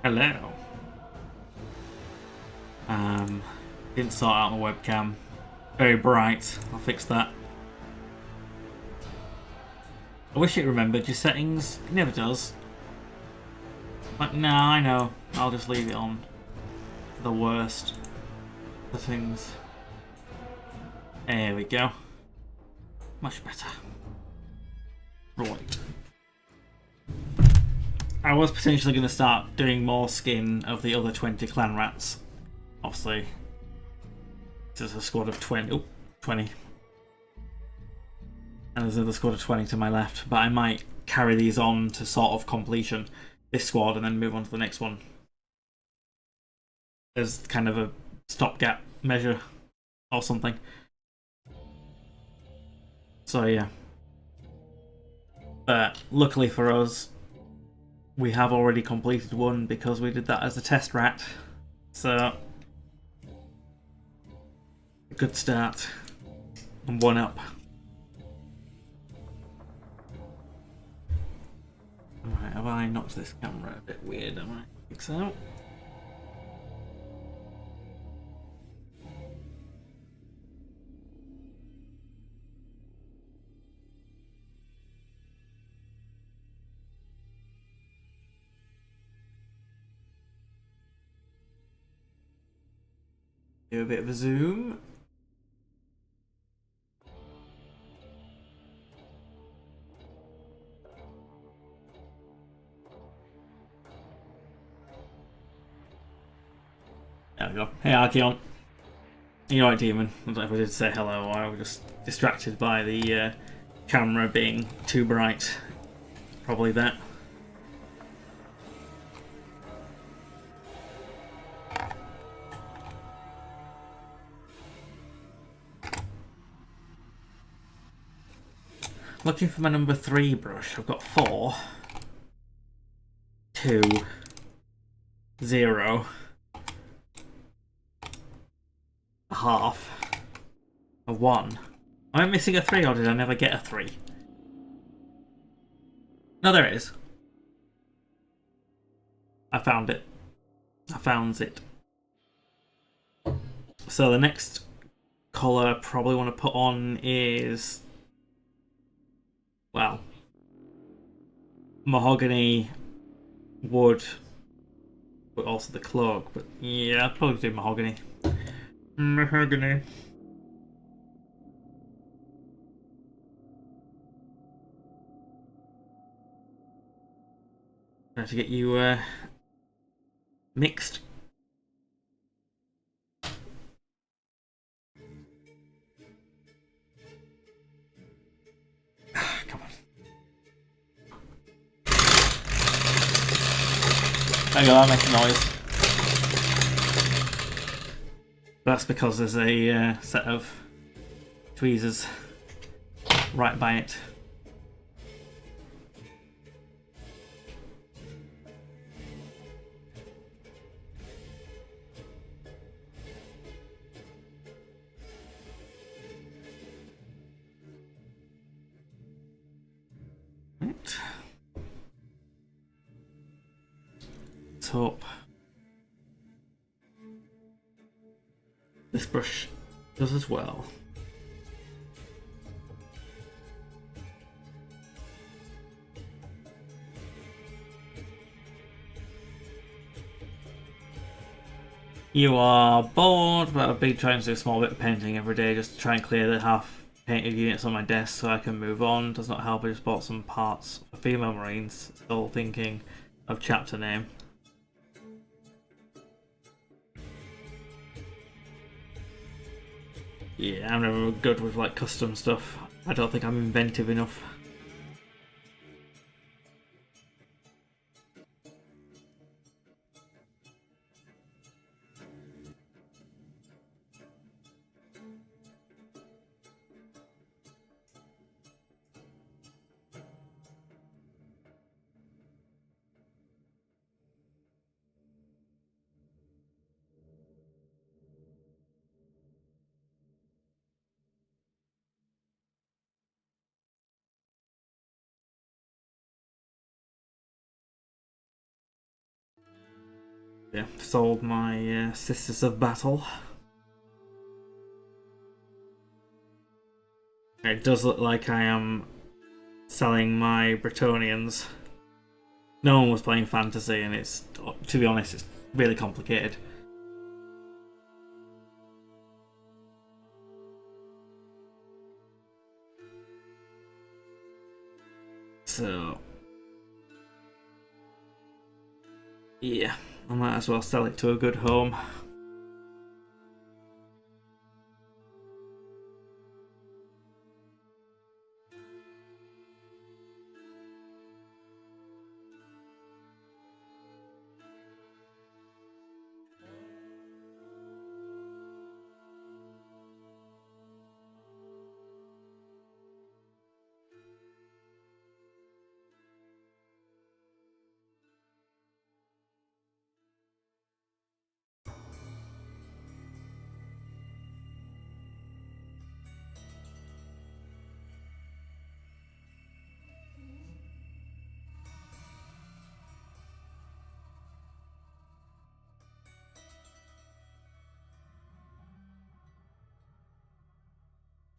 Hello. Didn't sort out my webcam. Very bright. I'll fix that. I wish it remembered your settings. It never does. But no, I know. I'll just leave it on the worst settings. There we go. Much better. Right. I was potentially going to start doing more skin of the other 20 clan rats. Obviously, there's a squad of 20. Oh, 20. And there's another squad of 20 to my left. But I might carry these on to sort of completion. This squad and then move on to the next one. As kind of a stopgap measure or something. So yeah. But luckily for us, we have already completed one because we did that as a test rat. So, a good start. And one up. Alright, have I knocked this camera a bit weird? Am I? I think so. Do a bit of a zoom. There we go. Hey Archeon. You're right, Demon. I don't know if I did say hello or I was just distracted by the camera being too bright. Probably that. Looking for my number 3 brush. I've got 4, 2, 0, a half, a 1. Am I missing a 3 or did I never get a 3? No, there it is. I found it. I found it. So the next colour I probably want to put on is, well, mahogany, wood, but also the cloak. But yeah, I'll probably do mahogany. Mahogany. Trying to get you mixed. Come on. There you go, that makes a noise. That's because there's a set of tweezers right by it. Right. Top. This brush does as well. You are bored, but I've been trying to do a small bit of painting every day just to try and clear the half painted units on my desk so I can move on. Does not help, I just bought some parts for female marines. Still thinking of chapter name. Yeah, I'm never good with like custom stuff. I don't think I'm inventive enough. Yeah, sold my Sisters of Battle. It does look like I am selling my Bretonians. No one was playing fantasy, and it's, to be honest, it's really complicated. So, yeah, I might as well sell it to a good home.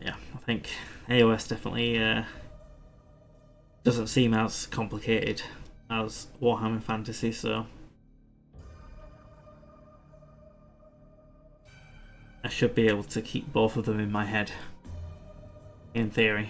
Yeah, I think AOS definitely doesn't seem as complicated as Warhammer Fantasy, so I should be able to keep both of them in my head, in theory.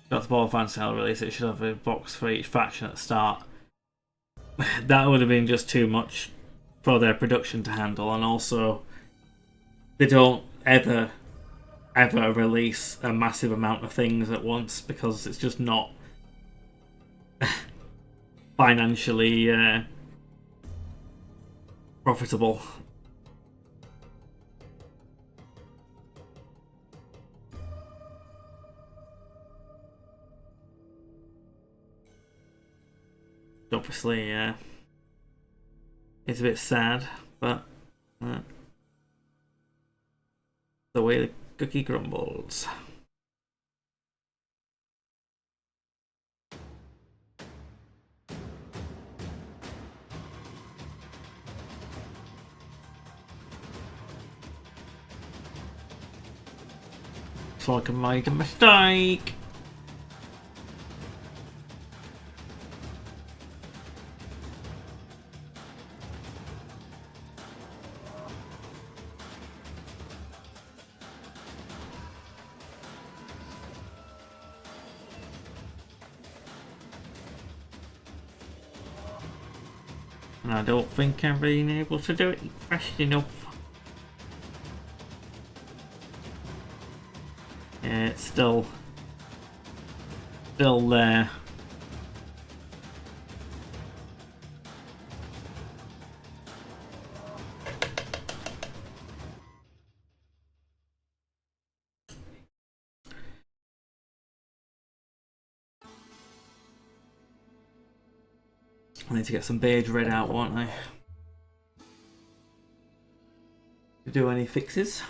Got the Ball Fantasy release, it should have a box for each faction at the start. That would have been just too much for their production to handle, and also they don't ever release a massive amount of things at once because it's just not financially profitable. Obviously, it's a bit sad, but the way the cookie crumbles. Looks like I made a mistake. And I don't think I've been able to do it fast enough. Yeah, it's still there. I need to get some beige red out, won't I? To do any fixes.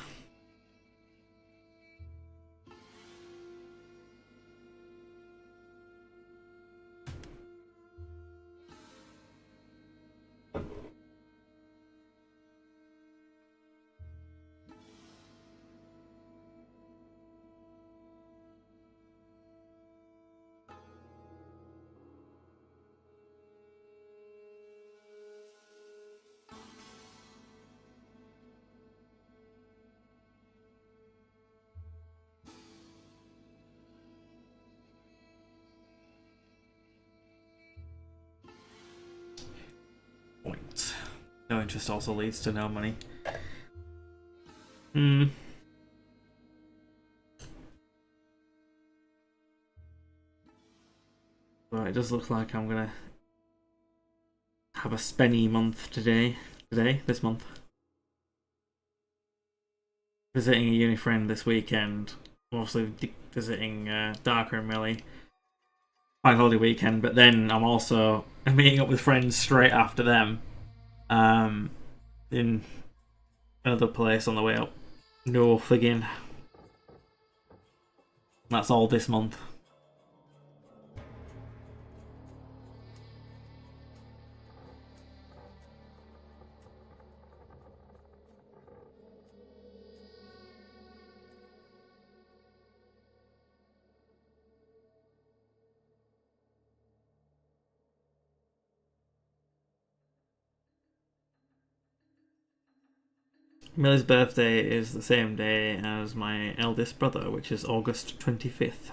Point. No interest also leads to no money. Right, it does look like I'm gonna have a spenny month this month. Visiting a uni friend this weekend. Mostly visiting Darker and Millie. bank holiday weekend, but then I'm also meeting up with friends straight after them in another place on the way up north again. That's all this month. Millie's birthday is the same day as my eldest brother, which is August 25th.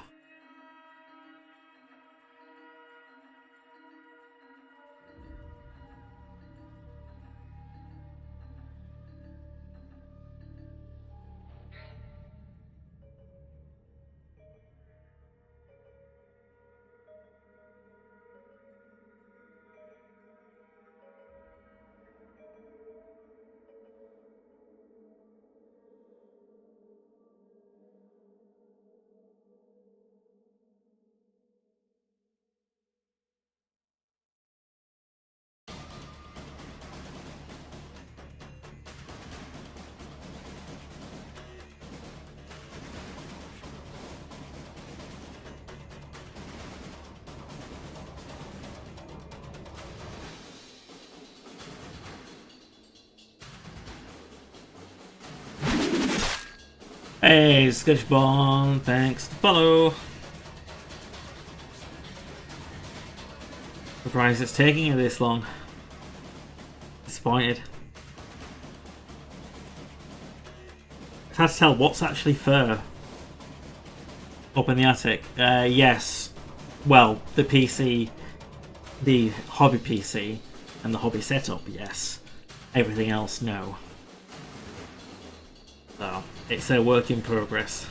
Hey, Sketchball, thanks to follow. Surprised it's taking you this long. Disappointed. It's hard to tell what's actually fur up in the attic. Yes. Well, the PC, the hobby PC, and the hobby setup, yes. Everything else, no. So, it's a work in progress.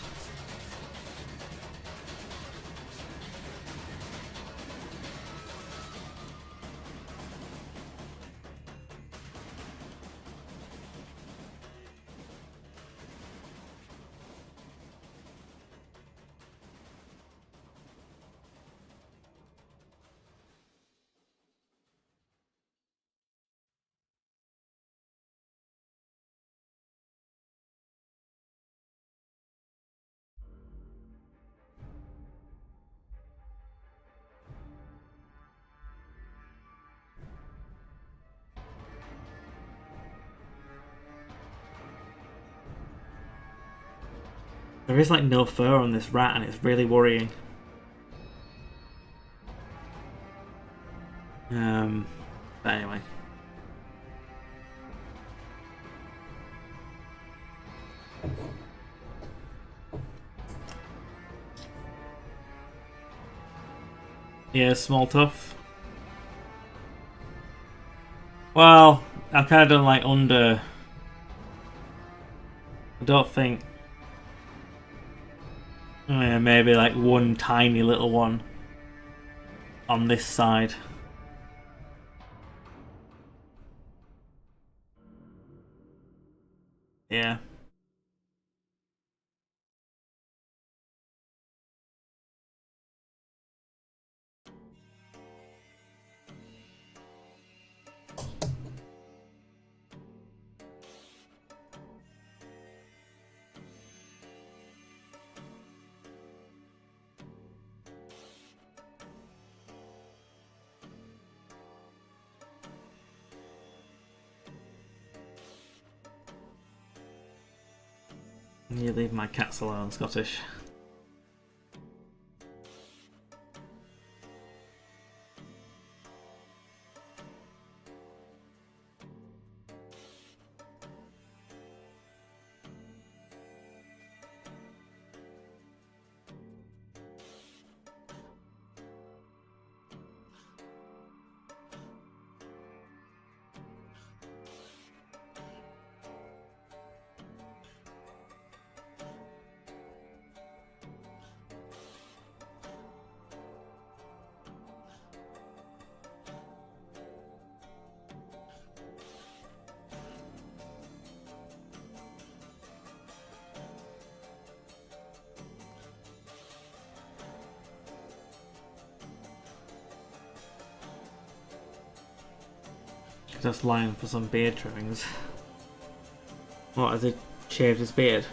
There is like no fur on this rat and it's really worrying. But anyway. Yeah, small tough. Well, I've kind of done like under... I don't think... Yeah, maybe like one tiny little one on this side. Yeah. You leave my cats alone, Scottish. just lying for some beard trimmings. What, has he shaved his beard?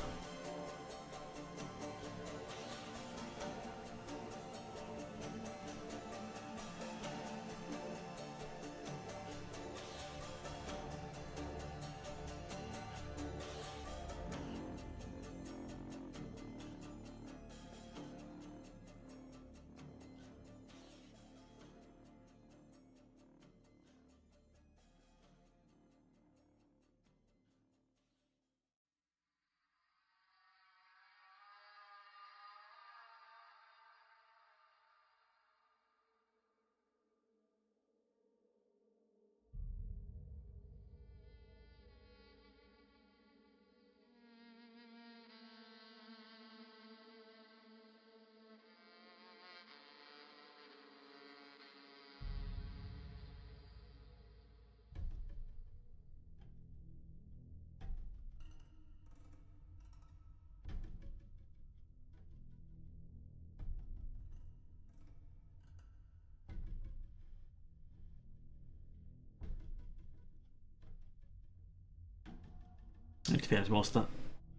To be honest, most of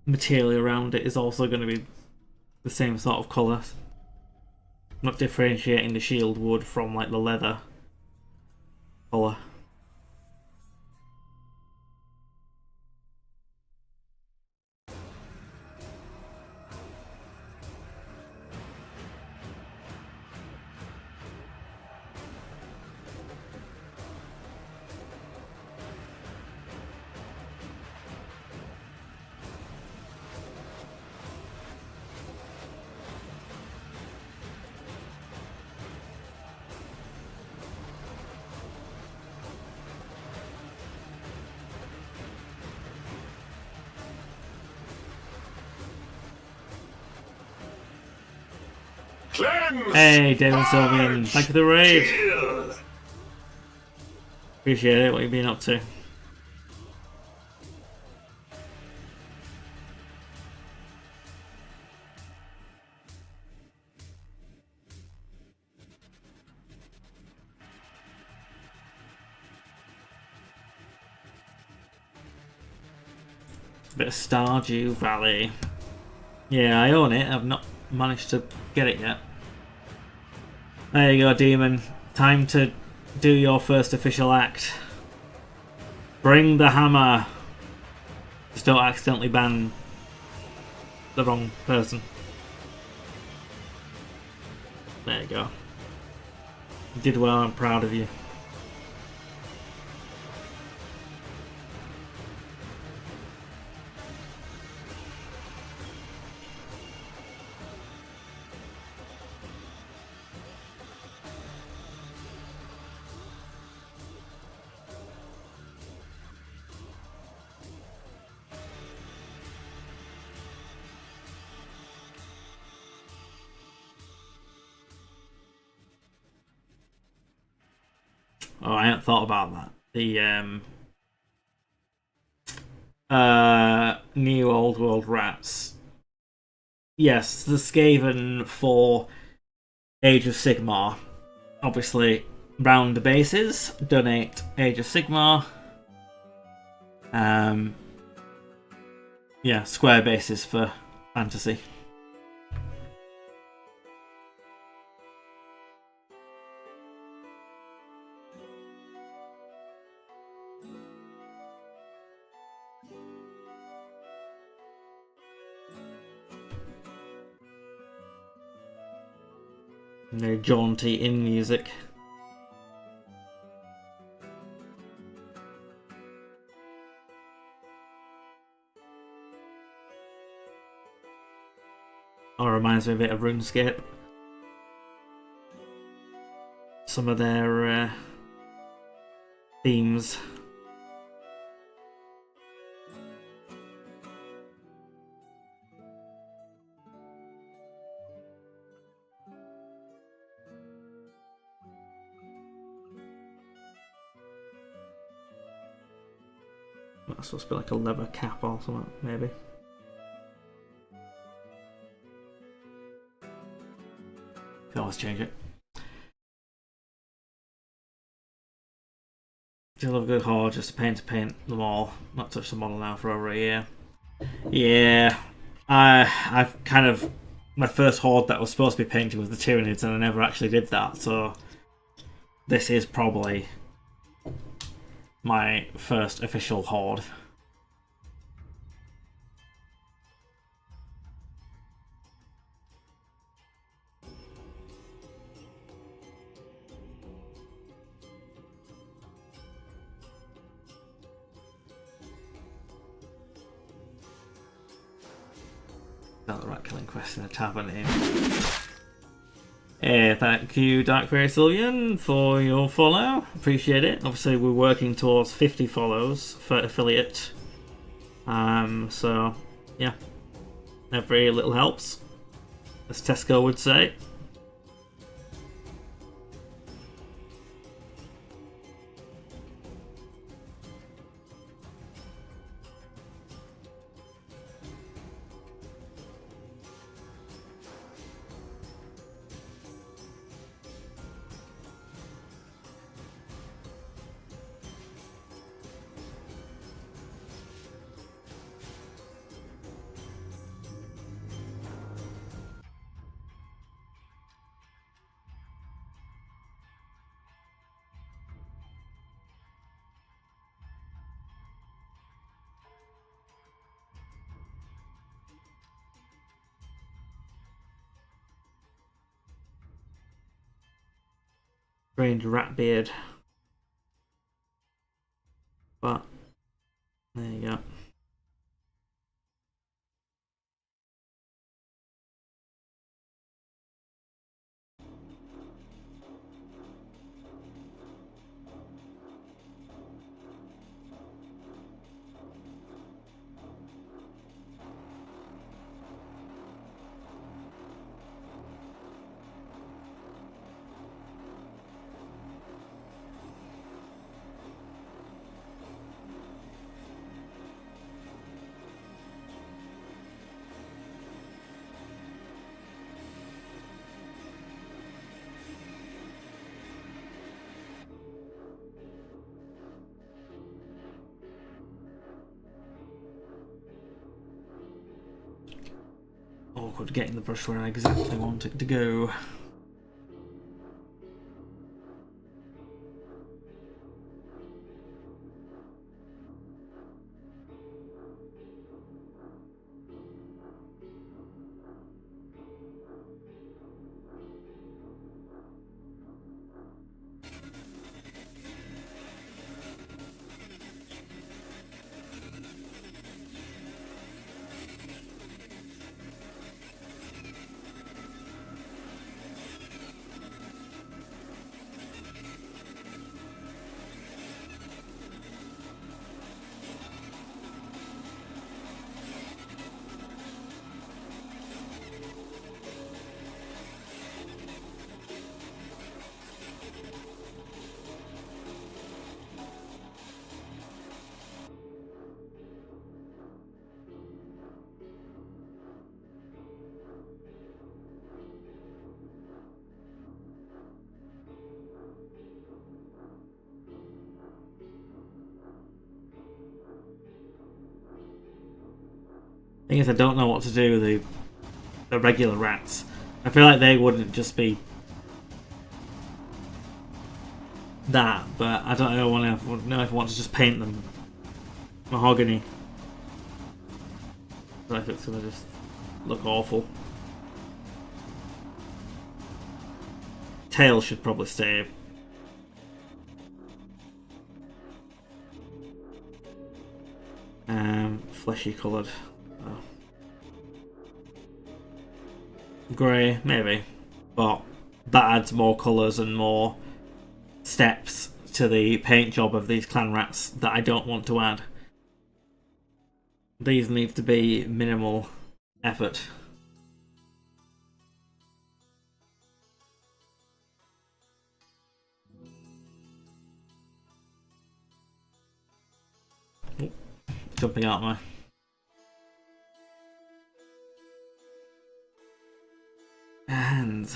the material around it is also going to be the same sort of colour. Not differentiating the shield wood from like the leather colour. Hey, David Sylvian, thank you for the raid. Appreciate it, what you've been up to. Bit of Stardew Valley. Yeah, I own it, I've not managed to get it yet. There you go, Demon. Time to do your first official act. Bring the hammer. Just don't accidentally ban the wrong person. There you go. You did well, I'm proud of you. Oh, I hadn't thought about that. The new Old World Rats. Yes, the Skaven for Age of Sigmar. Obviously, round bases, donate Age of Sigmar. Yeah, square bases for fantasy. No jaunty in music. Oh, reminds me a bit of RuneScape. Some of their themes. That's supposed to be like a leather cap or something, maybe. Can always change it. Still have a good horde, just to paint them all. Not touched the model now for over a year. Yeah, I've kind of my first horde that was supposed to be painted was the Tyranids, and I never actually did that. So this is probably my first official horde. Not the right killing quest in a tavern in. Thank you, Dark Fairy Sylvian, for your follow. Appreciate it. Obviously, we're working towards 50 follows for affiliate. So, yeah. Every little helps, as Tesco would say. Strange rat beard. But there you go. Awkward getting the brush where I exactly want it to go. Thing is, I don't know what to do with the regular rats. I feel like they wouldn't just be that, but I don't know if I want to just paint them mahogany. I feel like it's gonna just look awful. Tail should probably stay. Fleshy coloured. Oh. Grey, maybe. But that adds more colours and more steps to the paint job of these clan rats that I don't want to add. These need to be minimal effort. Oh, jumping out my. And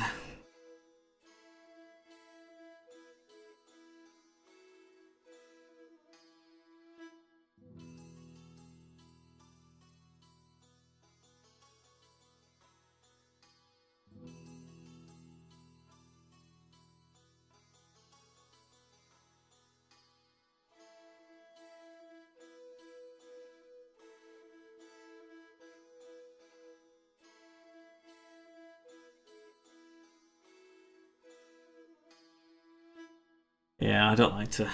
Yeah, I don't like to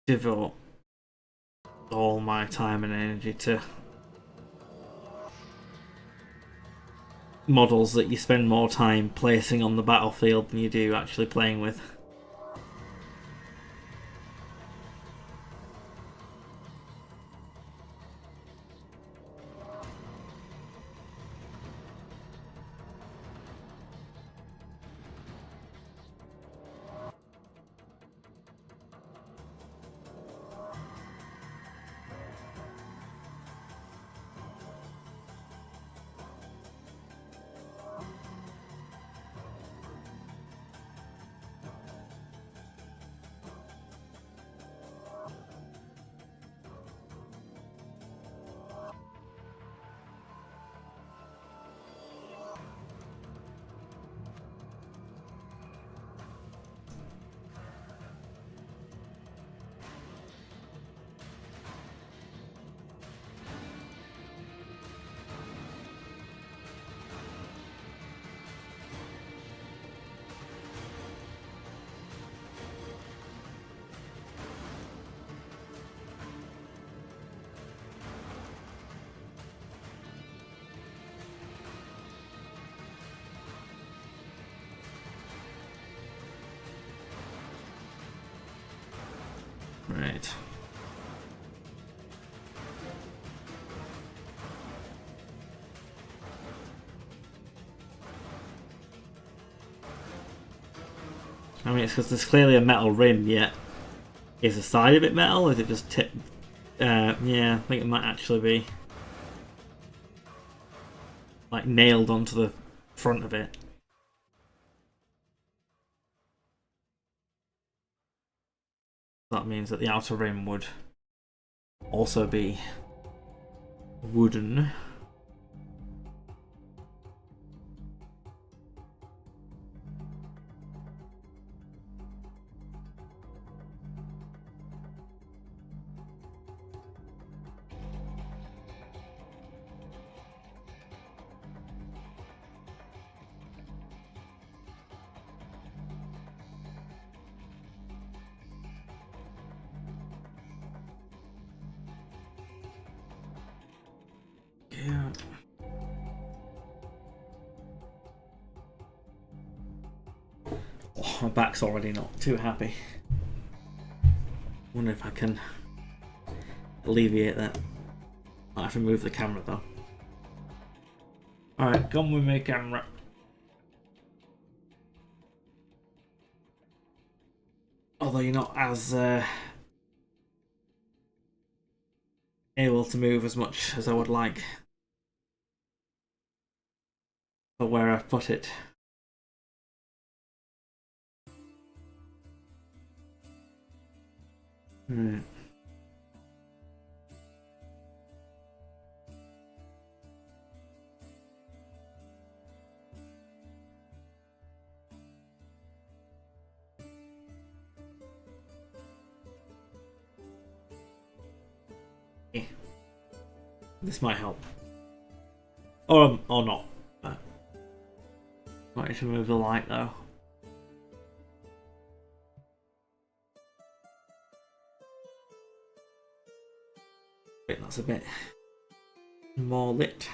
devote all my time and energy to models that you spend more time placing on the battlefield than you do actually playing with. Right. I mean, it's because there's clearly a metal rim, yet is the side of it metal? Is it just tip? Yeah, I think it might actually be like nailed onto the front of it. That means that the outer rim would also be wooden. Yeah. Oh, my back's already not too happy. Wonder if I can alleviate that. I have to move the camera though. Alright, come with me, camera. Although you're not as able to move as much as I would like. But where I've put it. Hmm. This might help. Or not. But might need to move the light though. Wait, that's a bit more lit.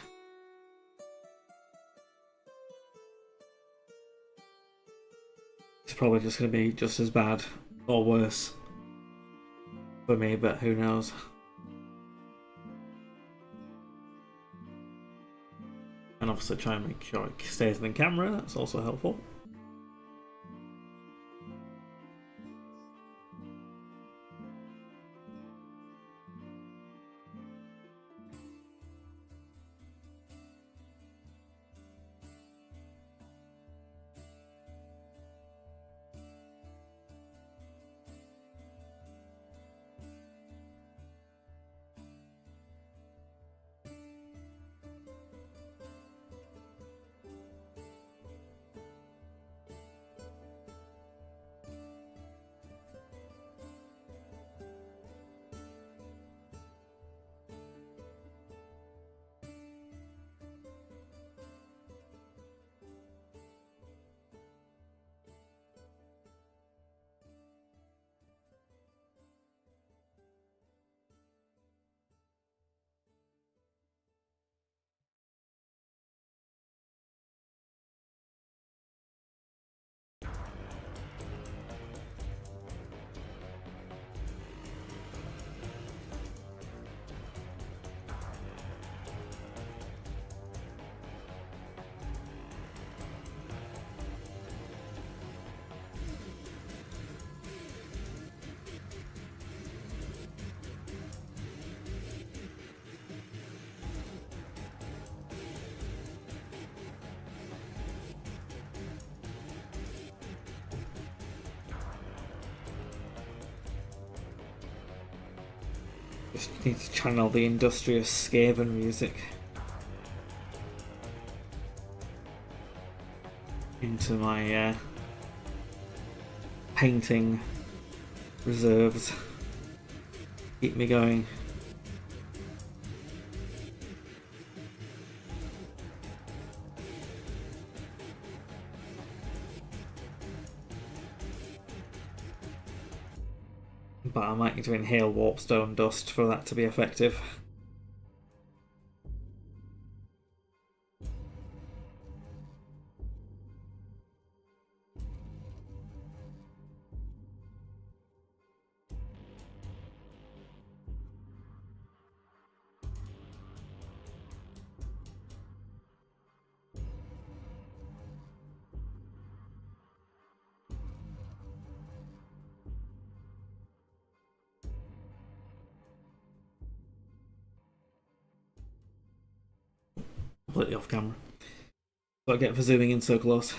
It's probably just going to be just as bad or worse for me, but who knows. And obviously try and make sure it stays in the camera, that's also helpful. Just need to channel the industrious Skaven music into my painting reserves. Keep me going. But I might need to inhale warpstone dust for that to be effective. Completely off camera. What I get for zooming in so close.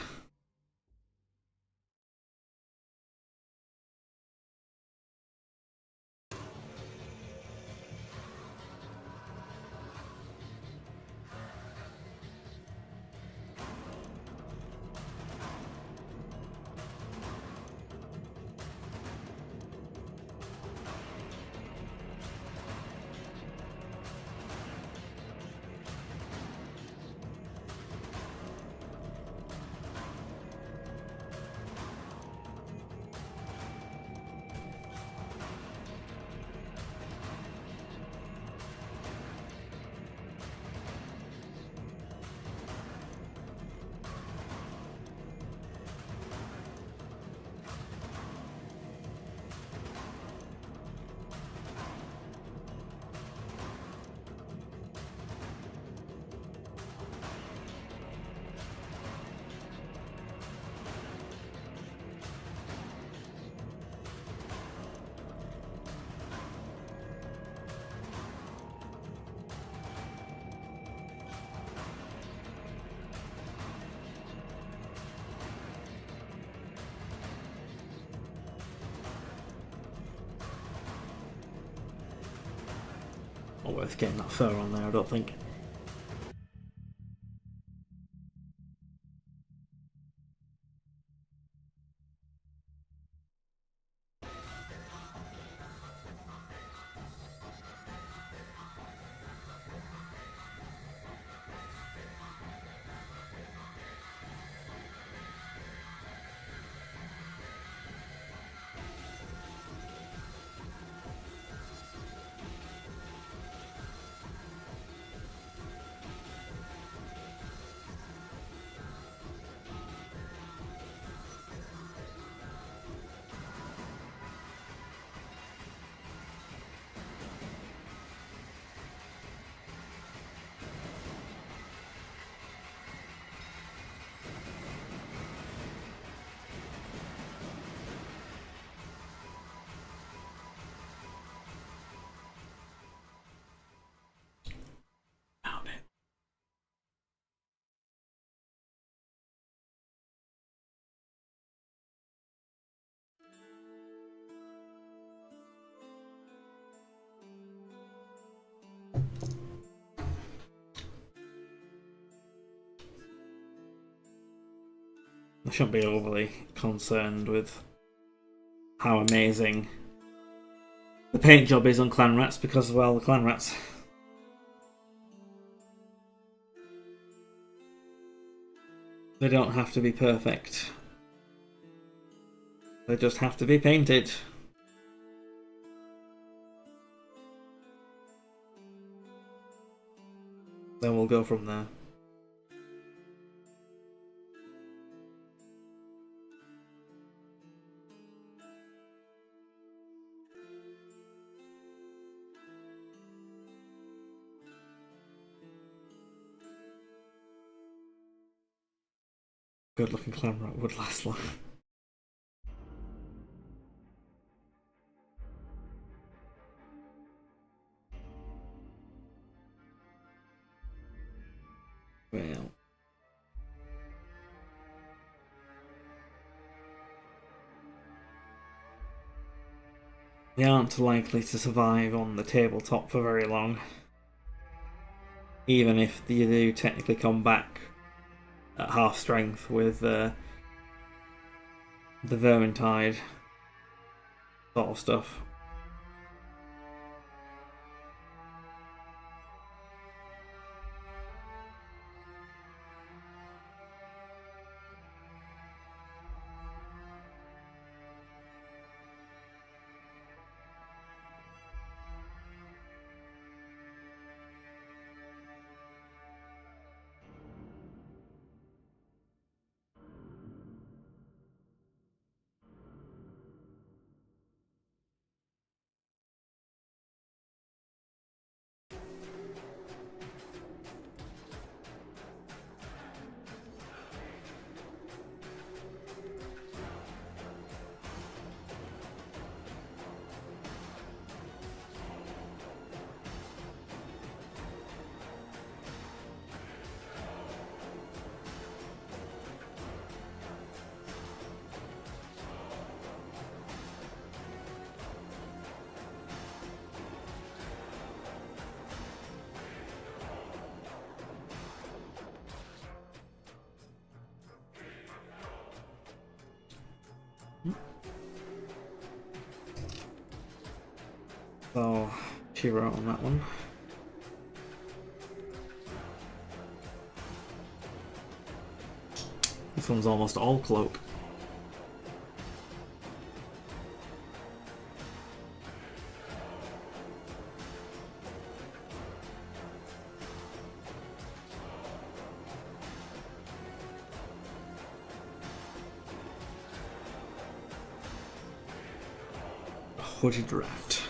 Not worth getting that fur on there, I don't think. I shouldn't be overly concerned with how amazing the paint job is on clan rats because, well, the clan rats, they don't have to be perfect. They just have to be painted. Then we'll go from there. Good looking clan rat would last long. Well. They aren't likely to survive on the tabletop for very long. Even if you do technically come back at half strength with the Vermintide sort of stuff. So, she wrote on that one. This one's almost all cloak. Hooded rat.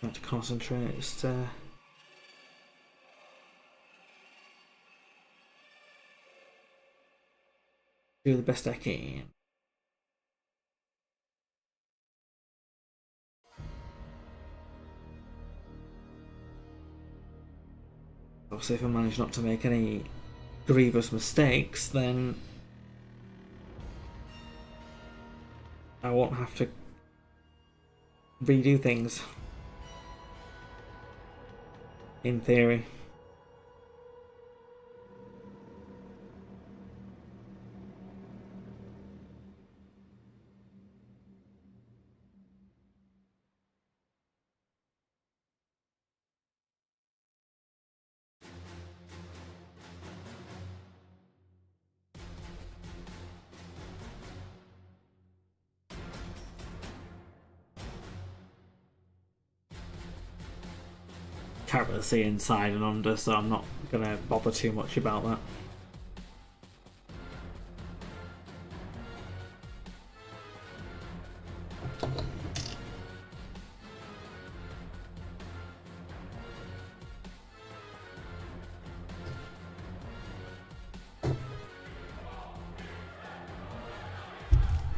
Have to concentrate, just do the best I can. Obviously, if I manage not to make any grievous mistakes, then I won't have to redo things. In theory. Can't really see inside and under, so I'm not gonna bother too much about that.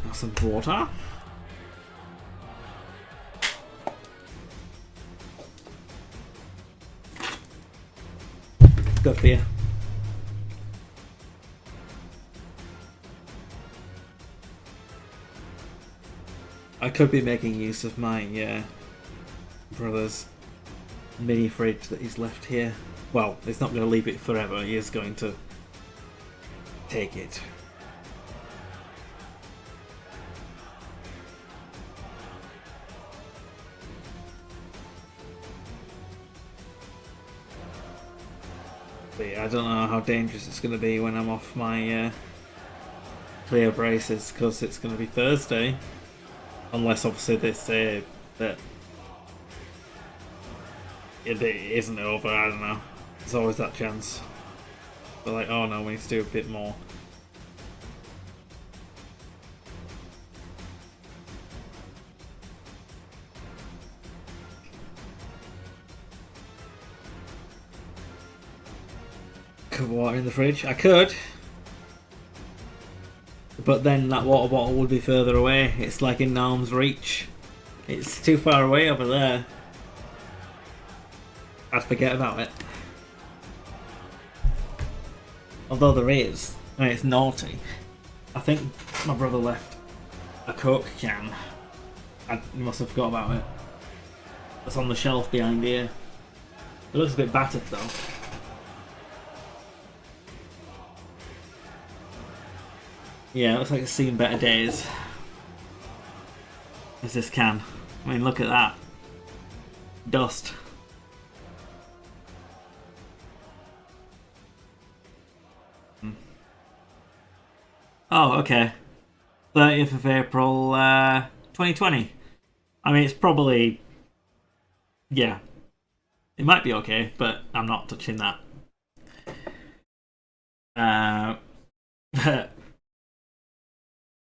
Have some water. Good for you. I could be making use of my brother's mini fridge that he's left here Well, he's not going to leave it forever. He is going to take it. But yeah, I don't know how dangerous it's going to be when I'm off my clear braces, because it's going to be Thursday. Unless obviously they say that it isn't over, I don't know. There's always that chance. They're like, oh no, we need to do a bit more. Could water in the fridge? I could. But then that water bottle would be further away. It's like in arm's reach. It's too far away over there. I'd forget about it. Although there is, and it's naughty. I think my brother left a Coke can. I must have forgot about it. It's on the shelf behind here. It looks a bit battered though. Yeah, it looks like it's seen better days. As this can. I mean, look at that. Dust. Oh, okay. 30th of April, 2020. I mean, it's probably... Yeah. It might be okay, but I'm not touching that.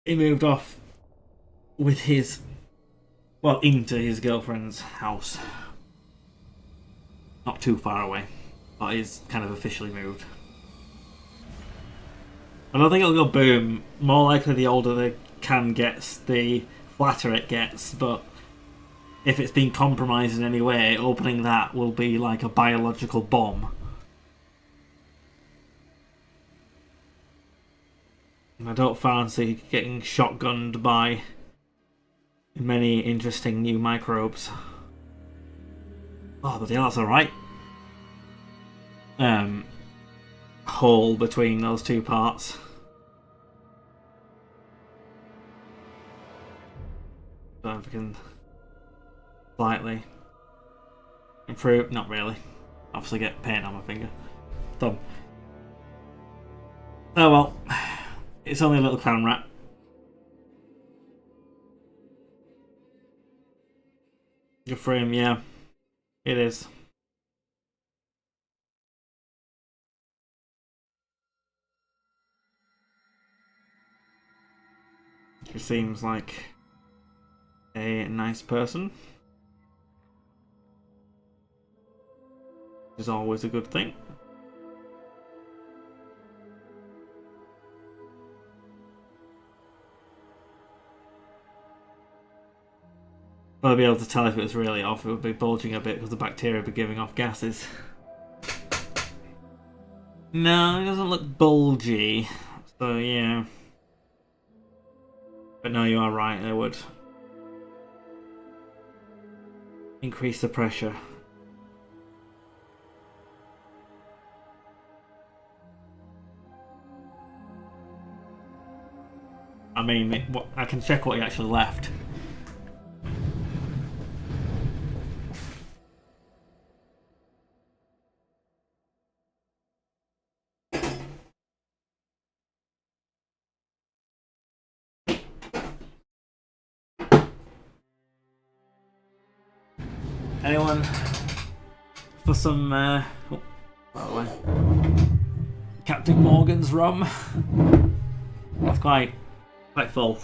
He moved off with his... Well, into his girlfriend's house. Not too far away. But he's kind of officially moved. I don't think it'll go boom. More likely the older the can gets, the flatter it gets, but if it's been compromised in any way, opening that will be like a biological bomb. And I don't fancy getting shotgunned by many interesting new microbes. Oh, but yeah, that's alright. Hole between those two parts. So if we can slightly improve, not really. Obviously get paint on my finger. Thumb. Oh well. It's only a little clown rat. Good for him, yeah. It is. He seems like a nice person. Which is always a good thing. I'll be able to tell if it was really off. It would be bulging a bit because the bacteria would be giving off gases. No, it doesn't look bulgy. So, yeah. But no, you are right. It would increase the pressure. I mean, I can check what he actually left. Anyone for some, oh, by the way, Captain Morgan's rum? It's quite full.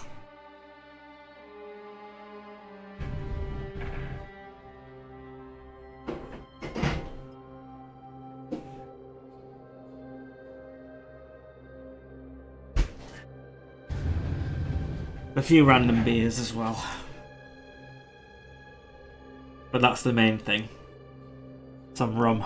A few random beers as well. But that's the main thing. Some rum.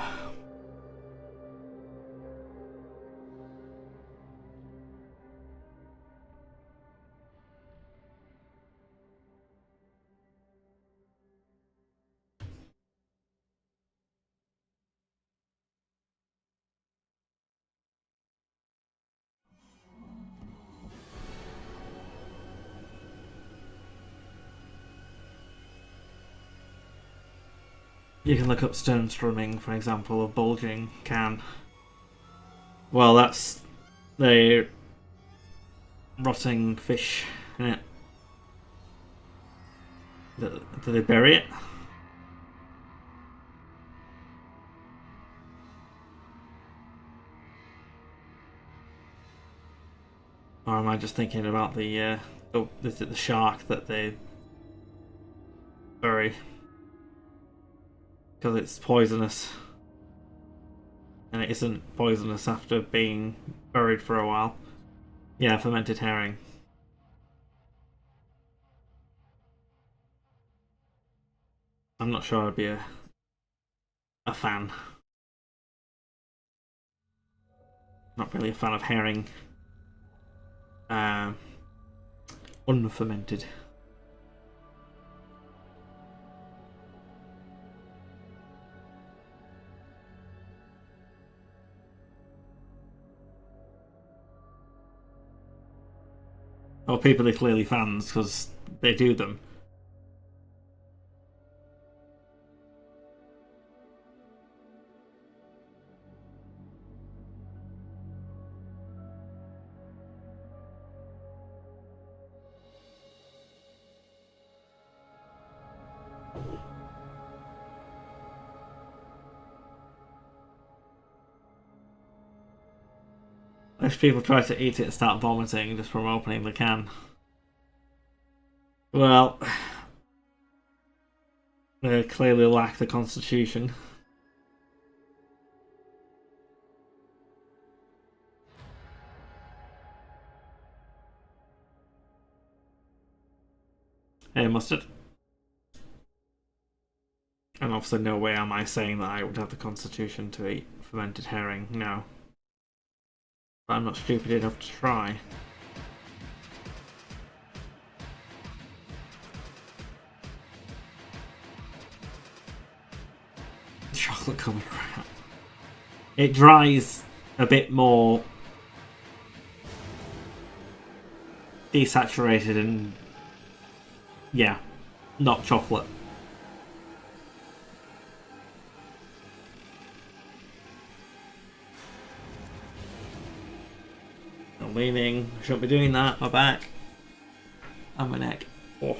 You can look up stern strumming for an example of bulging can. Well, that's the rotting fish, isn't it? Do they bury it? Or am I just thinking about the shark that they bury? Because it's poisonous. And it isn't poisonous after being buried for a while. Yeah, fermented herring. I'm not sure I'd be a fan. Not really a fan of herring. Unfermented. Well, people are clearly fans because they do them. If people try to eat it and start vomiting just from opening the can. Well, they clearly lack the constitution. Hey, mustard. And obviously no way am I saying that I would have the constitution to eat fermented herring, no. But I'm not stupid enough to try. Chocolate covered crap. It dries a bit more desaturated and yeah, not chocolate. I'm leaning. I shouldn't be doing that. My back and my neck. Oh.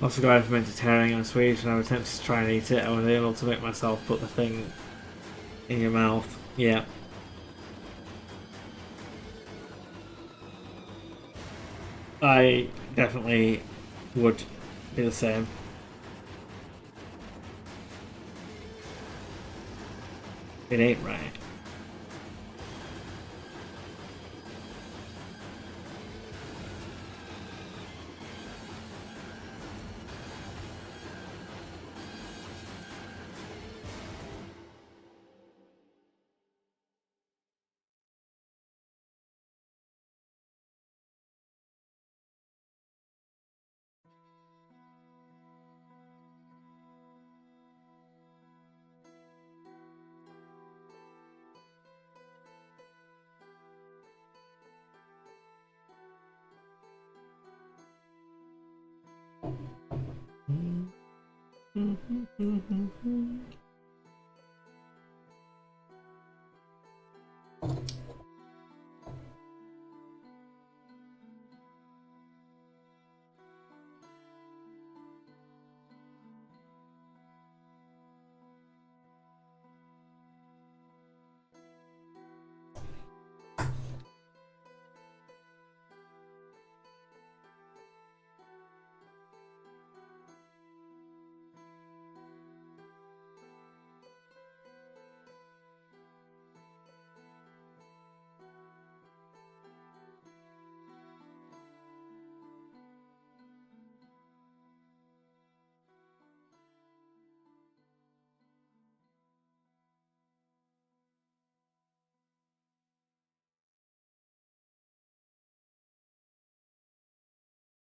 Also got fermented herring on Swedish and I was tempted to try and eat it. I was able to make myself put the thing in your mouth. Yeah. I definitely would be the same. It ain't right.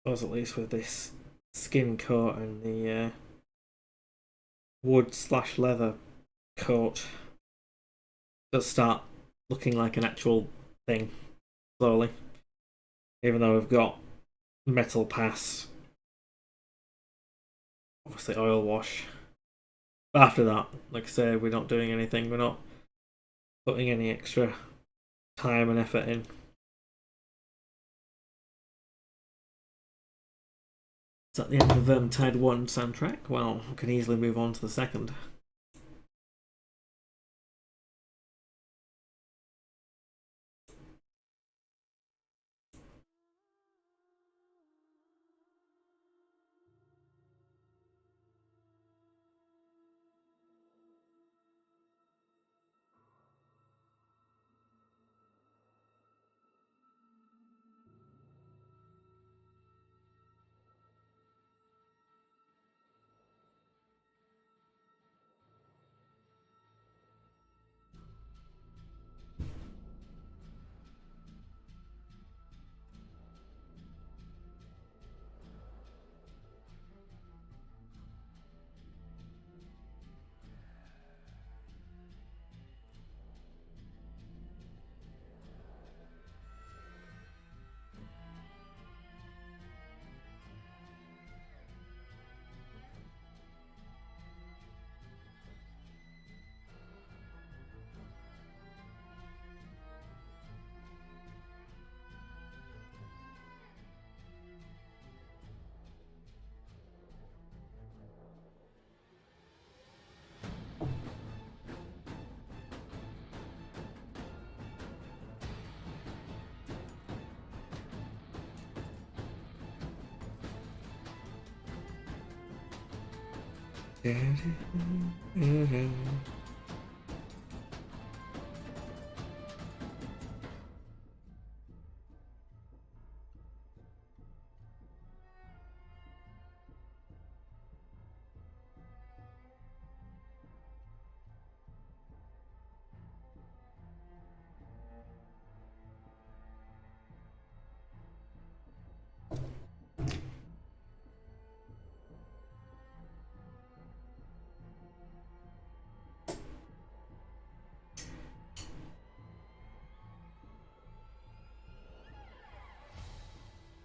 Or at least with this skin coat and the wood/leather coat does start looking like an actual thing slowly. Even though we've got metal pass, obviously oil wash. But after that, like I say, we're not doing anything. We're not putting any extra time and effort in. Is that the end of Tide 1 soundtrack? Well, we can easily move on to the second.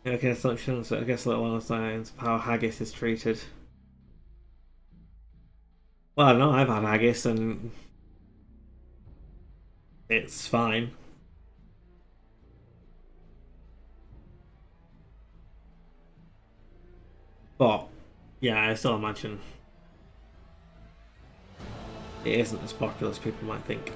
Okay, assumptions, I guess, let alone the science of how haggis is treated. Well, I don't know, I've had haggis and it's fine. But, yeah, I still imagine it isn't as popular as people might think.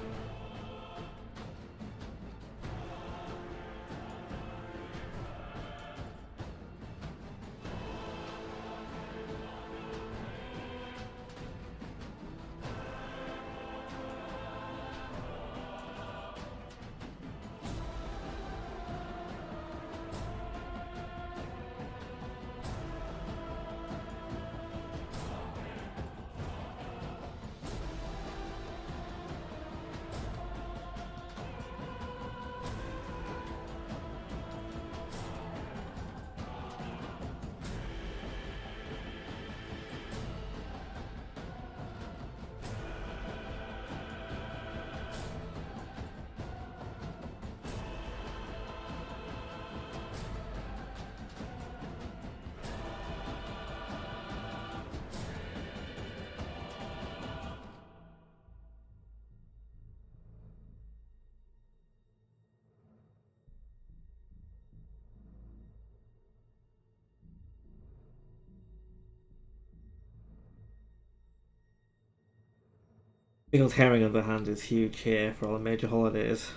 Pickled herring, on the other hand, is huge here for all the major holidays.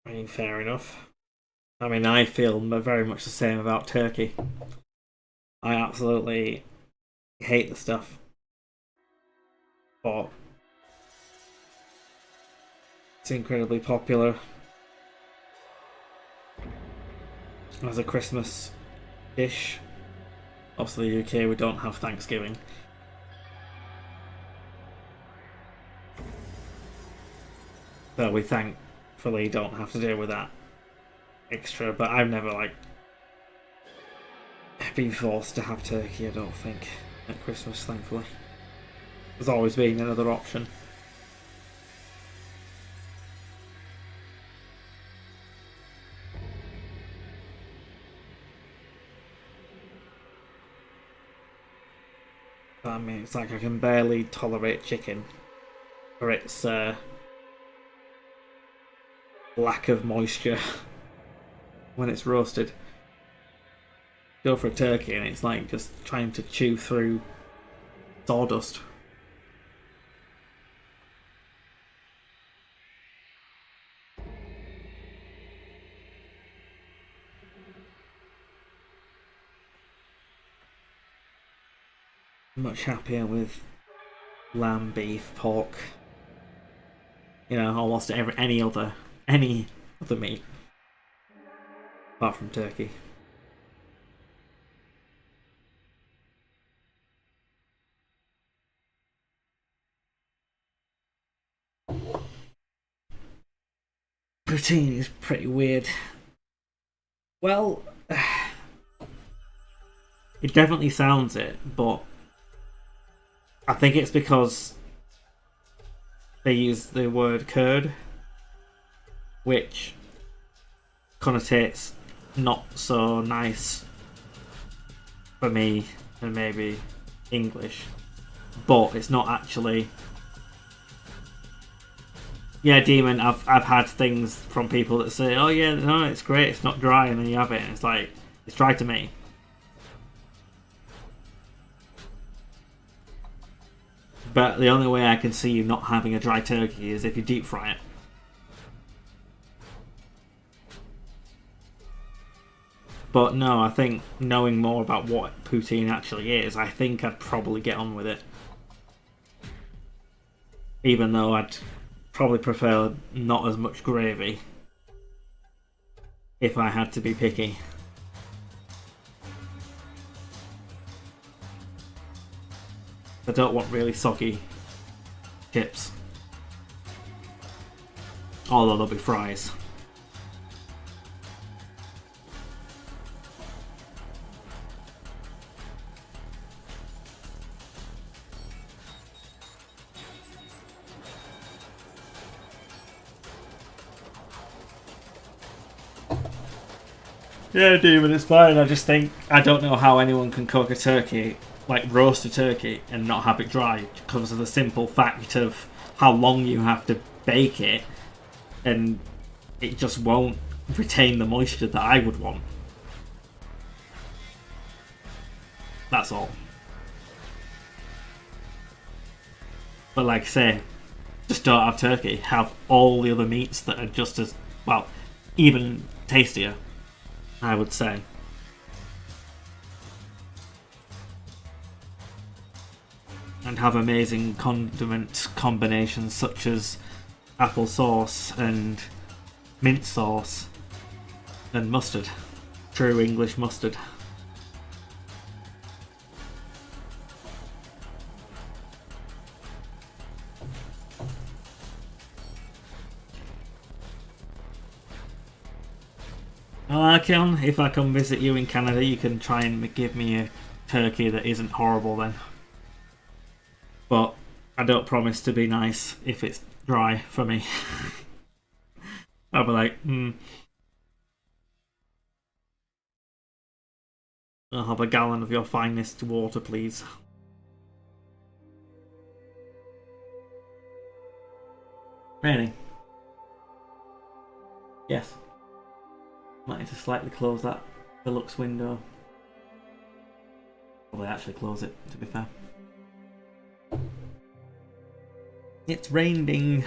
I mean, fair enough. I mean, I feel very much the same about turkey. I absolutely hate the stuff. But it's incredibly popular as a Christmas dish. Obviously, the UK, we don't have Thanksgiving. So we thank thankfully don't have to deal with that extra, but I've never like been forced to have turkey, I don't think, at Christmas, thankfully. There's always been another option. I mean, it's like I can barely tolerate chicken for its lack of moisture when it's roasted. Go for a turkey and it's like just trying to chew through sawdust. Much happier with lamb, beef, pork. You know, almost any other meat apart from turkey. Poutine is pretty weird. Well, it definitely sounds it, but I think it's because they use the word curd, which connotates not so nice for me and maybe English, but it's not actually. Yeah, Demon, I've had things from people that say, oh yeah, no, it's great, it's not dry, and then you have it and it's like, it's dry to me. But the only way I can see you not having a dry turkey is if you deep fry it. But no, I think knowing more about what poutine actually is, I think I'd probably get on with it. Even though I'd probably prefer not as much gravy if I had to be picky. I don't want really soggy chips. Although there'll be fries. Yeah, Demon, it's fine. I just think I don't know how anyone can cook a turkey, like roast a turkey, and not have it dry because of the simple fact of how long you have to bake it, and it just won't retain the moisture that I would want. That's all. But like I say, just don't have turkey. Have all the other meats that are just as, well, even tastier, I would say. And have amazing condiment combinations such as apple sauce and mint sauce and mustard. True English mustard. Archeon, if I come visit you in Canada, you can try and give me a turkey that isn't horrible then. But I don't promise to be nice if it's dry for me. I'll be like, I'll have a gallon of your finest water, please. Really? Yes. Might need to slightly close that deluxe window. Probably actually close it, to be fair. It's raining.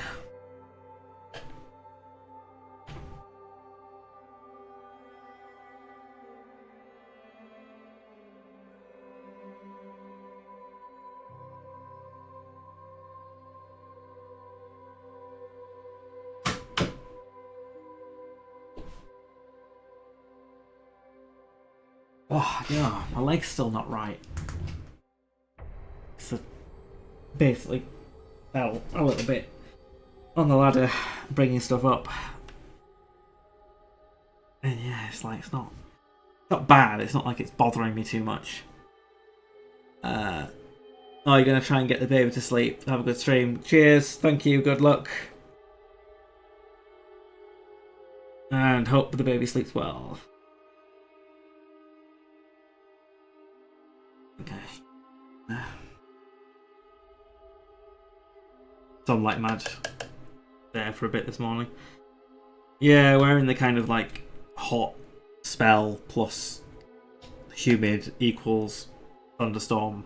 Oh, yeah, my leg's still not right. So basically fell a little bit on the ladder, bringing stuff up, And yeah, it's like, it's not bad. It's not like it's bothering me too much. Oh, you're going to try and get the baby to sleep. Have a good stream. Cheers. Thank you. Good luck. And hope the baby sleeps well. Okay. So I'm like mad there for a bit this morning. Yeah, we're in the kind of like hot spell plus humid equals thunderstorm,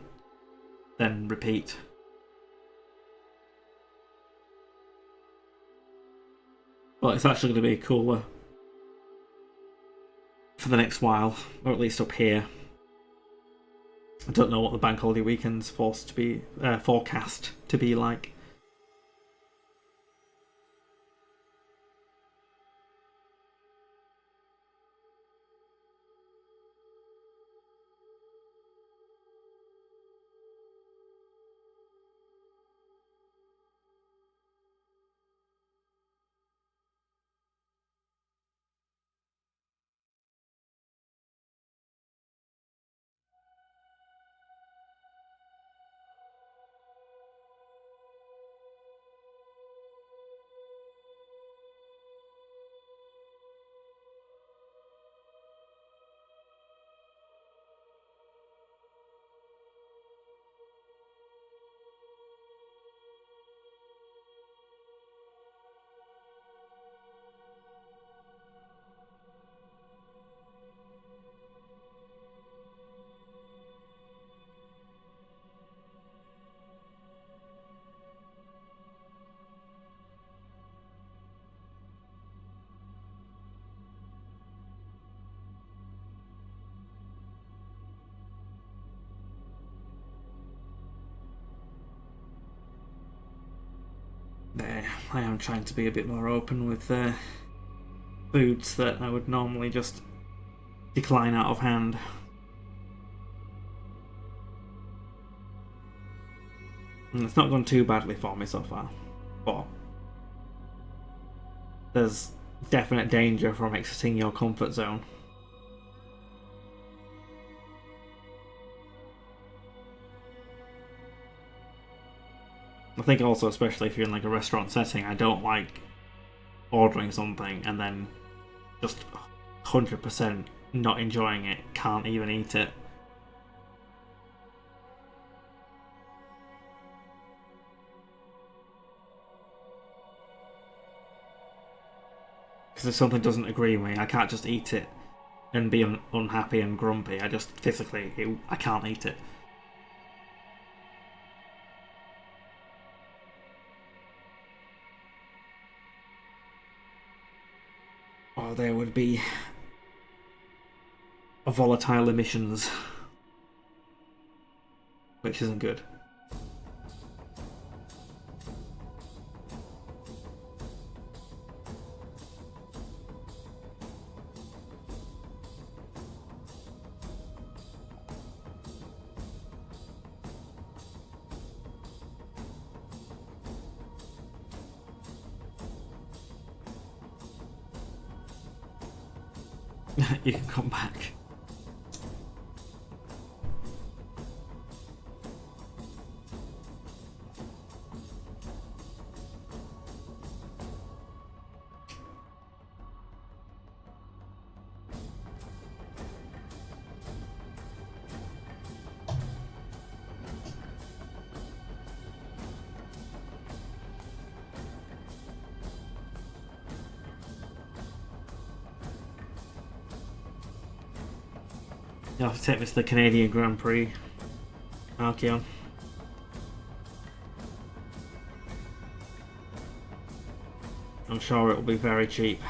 then repeat. But it's actually going to be cooler for the next while, or at least up here. I don't know what the bank holiday weekend's forecast to be like. I am trying to be a bit more open with foods that I would normally just decline out of hand. And it's not gone too badly for me so far, but there's definite danger from exiting your comfort zone. I think also, especially if you're in like a restaurant setting, I don't like ordering something and then just 100% not enjoying it, can't even eat it. Because if something doesn't agree with me, I can't just eat it and be unhappy and grumpy. I just physically, I can't eat it. Or there would be volatile emissions, which isn't good. You can come back. You'll have to take me to the Canadian Grand Prix, Archeon. I'm sure it will be very cheap.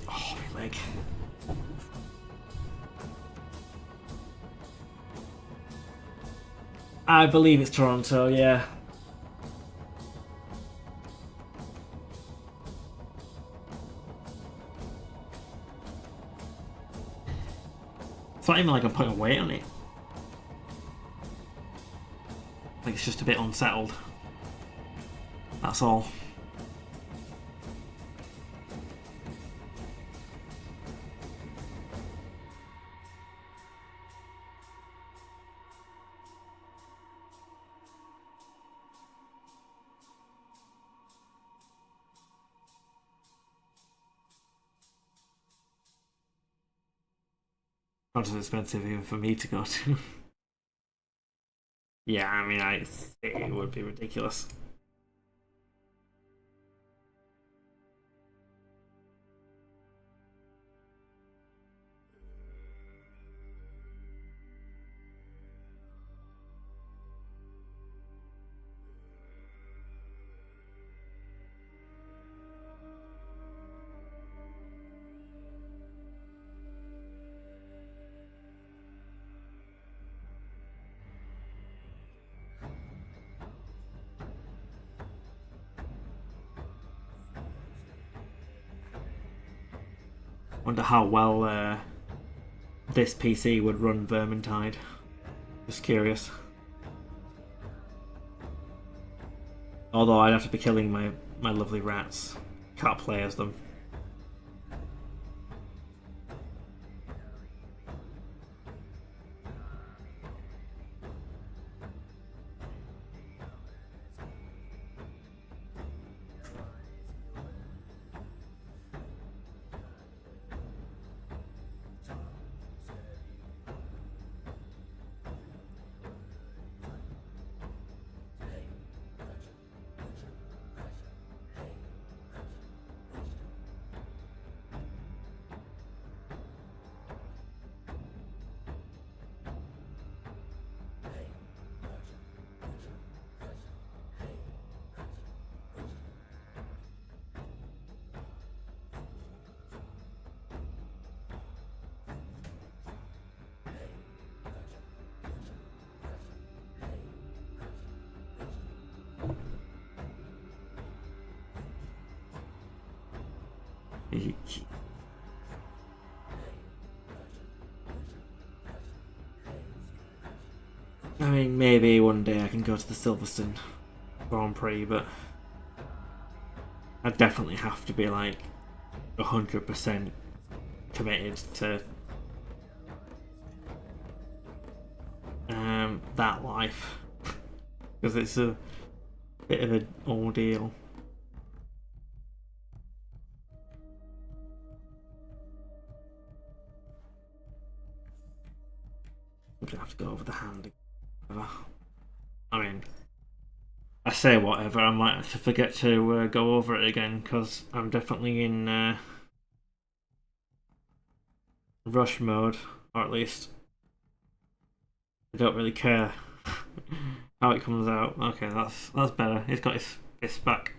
Oh, my leg. I believe it's Toronto, yeah. It's not even like I'm putting weight on it. Like it's just a bit unsettled. That's all. Not as expensive even for me to go to. Yeah, I mean, I think it would be ridiculous. Wonder how well this PC would run Vermintide. Just curious. Although I'd have to be killing my lovely rats. Can't play as them. I mean, maybe one day I can go to the Silverstone Grand Prix, but I definitely have to be like 100% committed to that life, because it's a bit of an ordeal. I'm gonna have to go over the hand. I mean, I say whatever, I might have to forget to go over it again, because I'm definitely in rush mode, or at least I don't really care how it comes out. Okay, that's better. He's got his fist back.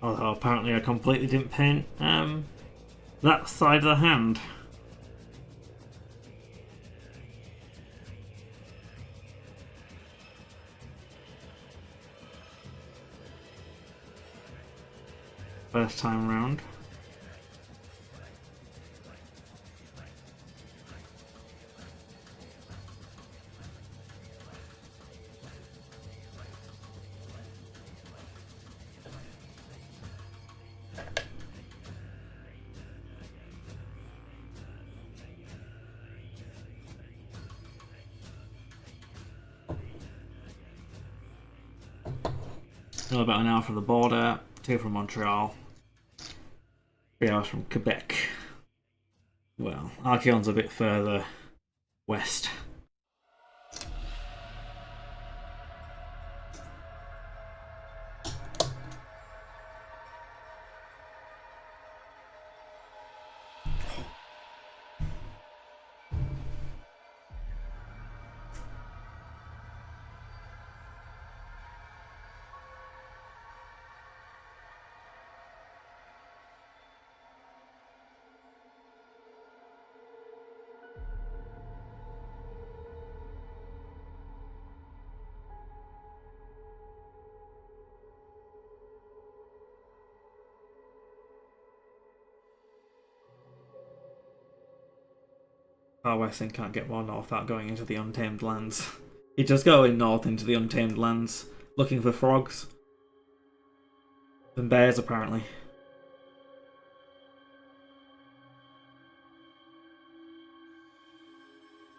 Although apparently I completely didn't paint that side of the hand. First time round. About an hour from the border, 2 from Montreal, 3 hours from Quebec. Well, Archeon's a bit further west. Far Western can't get more north without going into the Untamed Lands. He just going north into the Untamed Lands, looking for frogs. And bears, apparently.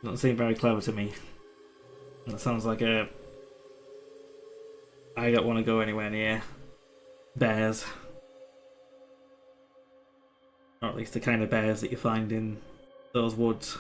Doesn't seem very clever to me. That sounds like a... I don't want to go anywhere near bears. Or at least the kind of bears that you find in those woods.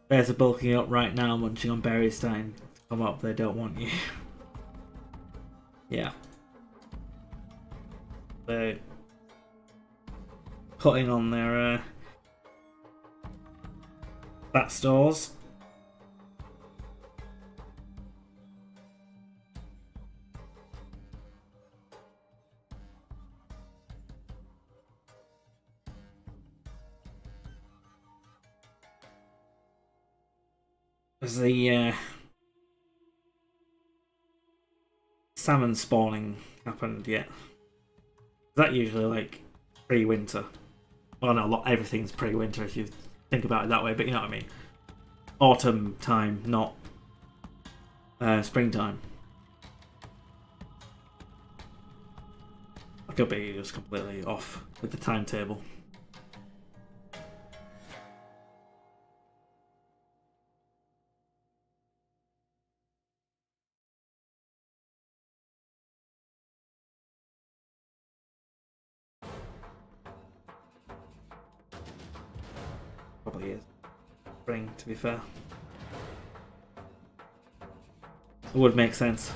Bears are bulking up right now, munching on berries, starting to come up. They don't want you. Yeah. They're putting on their bat stores. Has the salmon spawning happened yet? Is that usually like pre-winter? Well, no, everything's pre-winter if you think about it that way, but you know what I mean. Autumn time, not springtime. I could be just completely off with the timetable. Probably is spring, to be fair. It would make sense.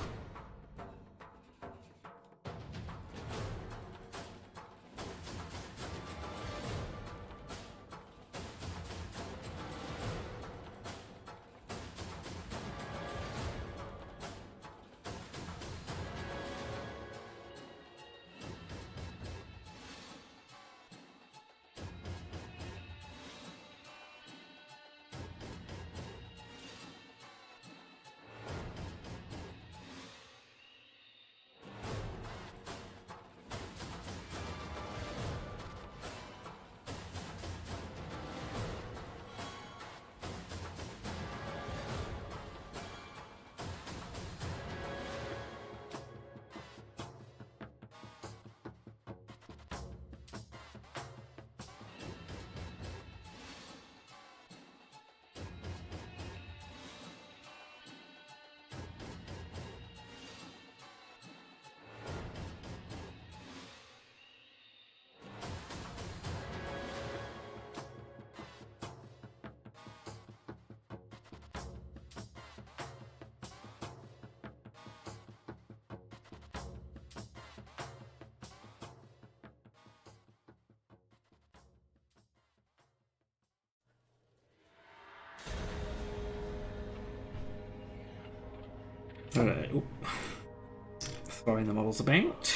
Throwing the models about.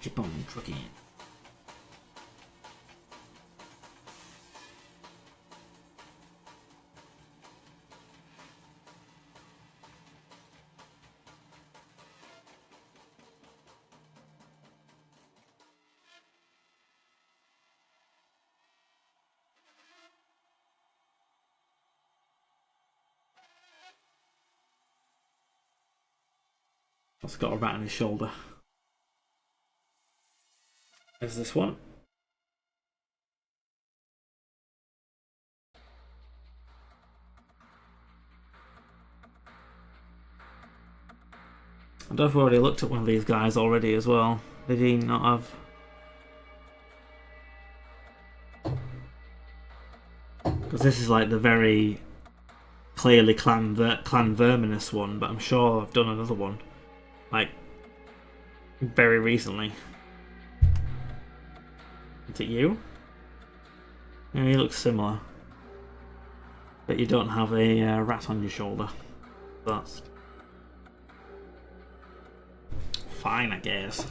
Keep on trucking. He's got a rat on his shoulder. There's this one. I don't know if we already looked at one of these guys already as well. Did he not have? Because this is like the very clearly clan verminous one, but I'm sure I've done another one like very recently. Is it you? Yeah, he looks similar, but you don't have a rat on your shoulder. That's fine, I guess.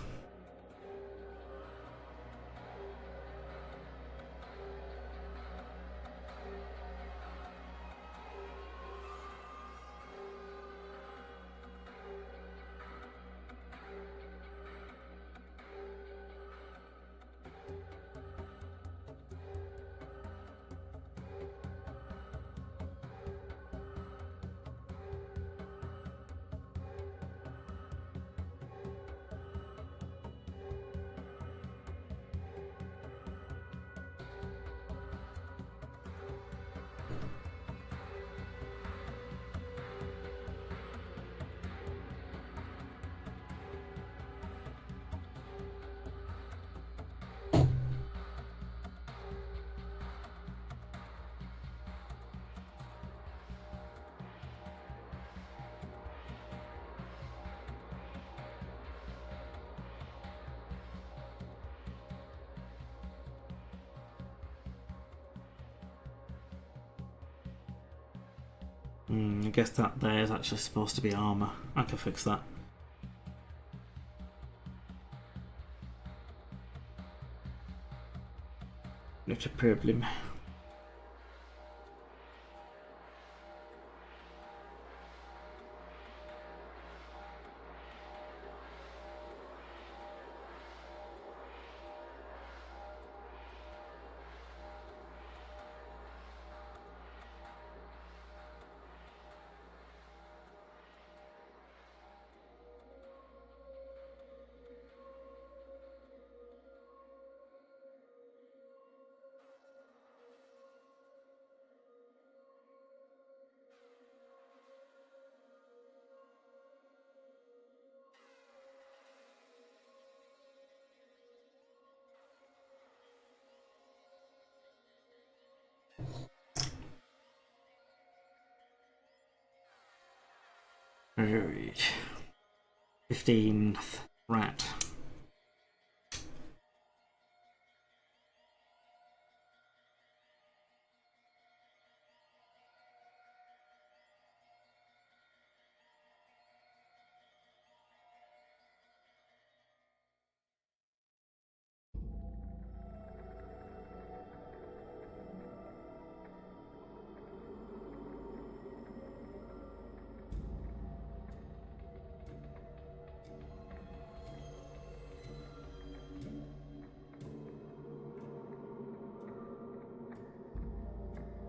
I guess that there is actually supposed to be armour. I can fix that. Not a problem. Right. 15th rat.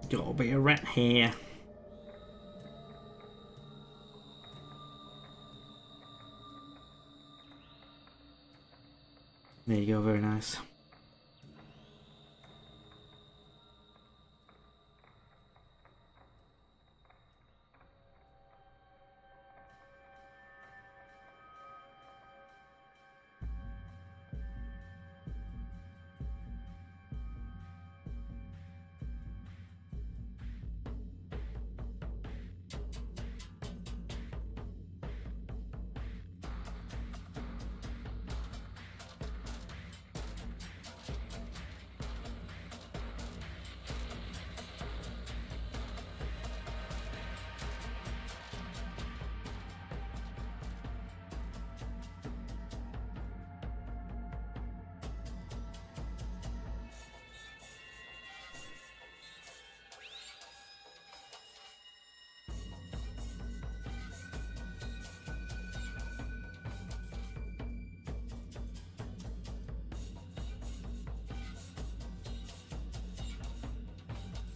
Gotta be a rat here. There you go, very nice.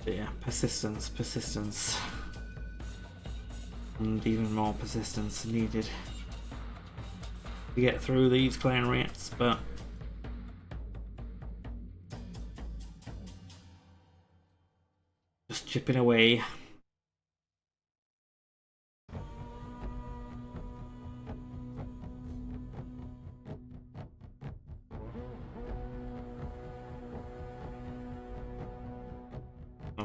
But yeah, persistence. And even more persistence needed to get through these clan rats, but just chipping away.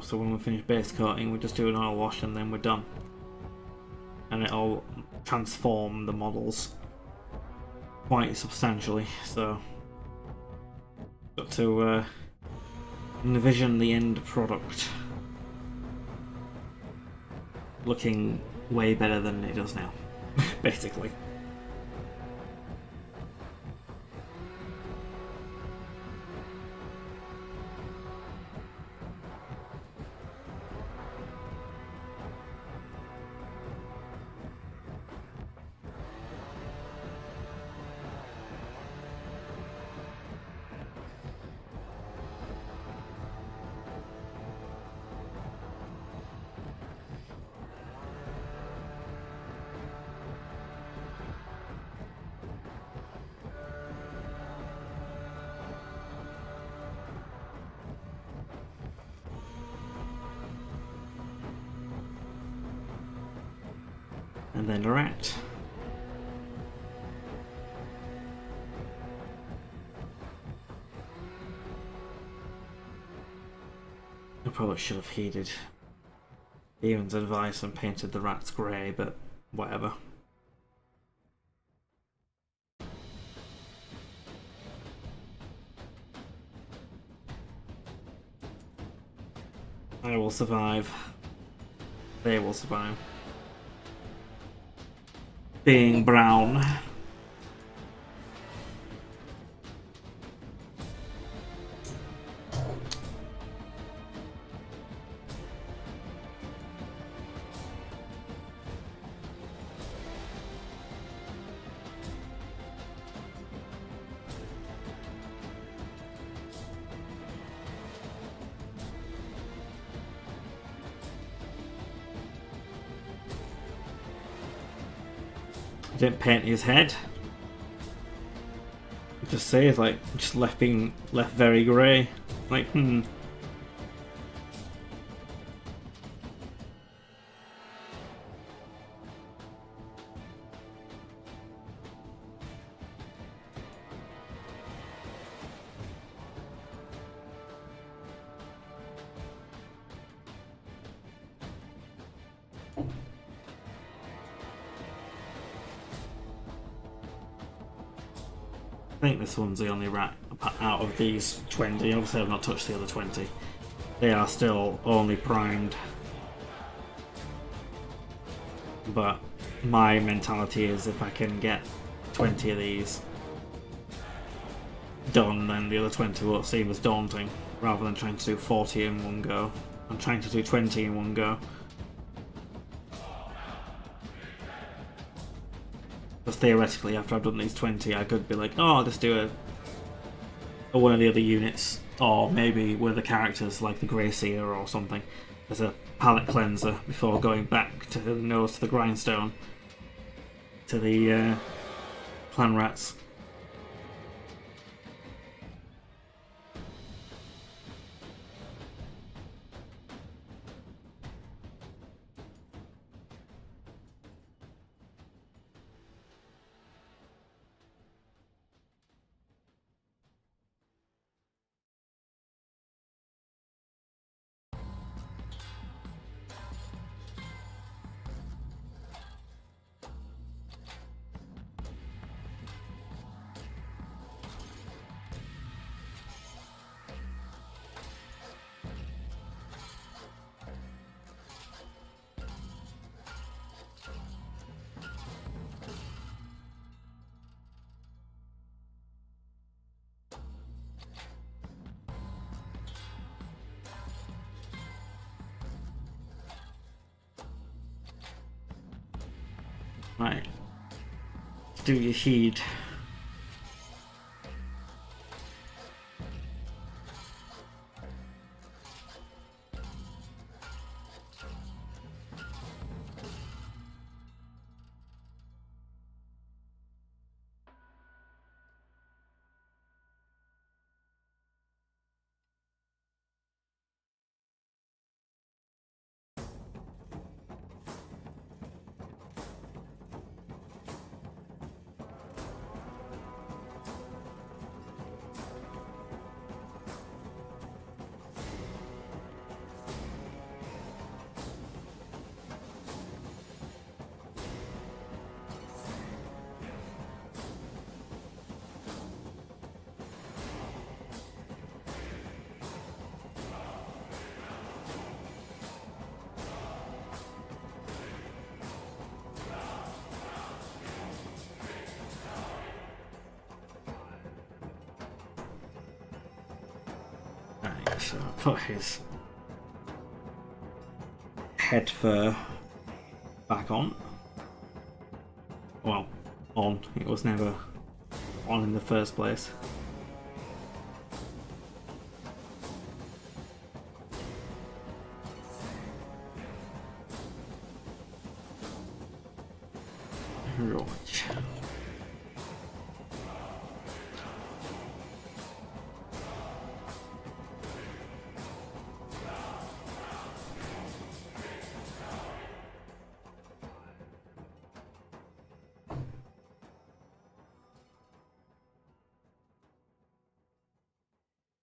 So when we finish base coating, we just do an oil wash and then we're done. And it'll transform the models quite substantially, so got to envision the end product looking way better than it does now, basically. And then a rat. I probably should have heeded Ian's advice and painted the rats grey, but whatever. I will survive. They will survive. Being brown. I didn't paint his head. It just says like just left very grey. Like I think this one's the only rat out of these 20. Obviously I've not touched the other 20. They are still only primed. But my mentality is if I can get 20 of these done, then the other 20 won't seem as daunting, rather than trying to do 40 in one go. I'm trying to do 20 in one go. Because theoretically, after I've done these 20, I could be like, oh, I'll just do a one of the other units, or maybe one of the characters, like the Grey Seer or something, as a palette cleanser before going back to the nose to the grindstone, to the clan rats. Right. Do your heed. So I put his head fur back on. Well, on. It was never on in the first place. Right.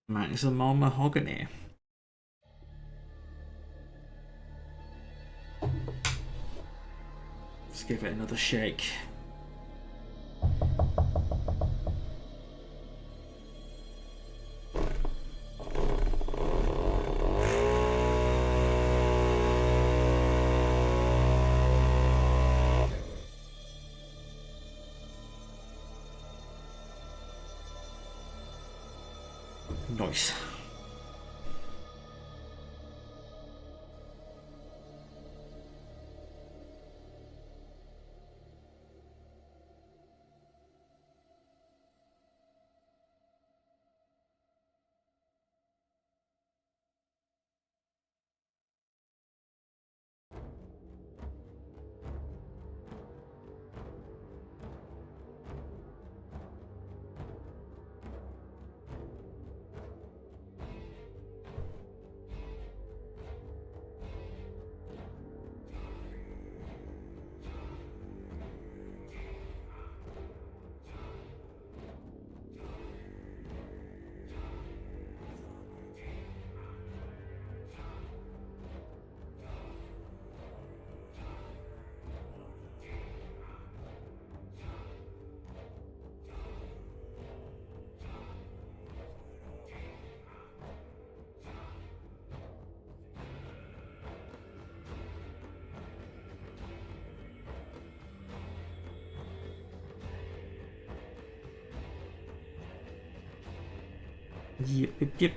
Might some more mahogany. Let's give it another shake. Nice. Yep.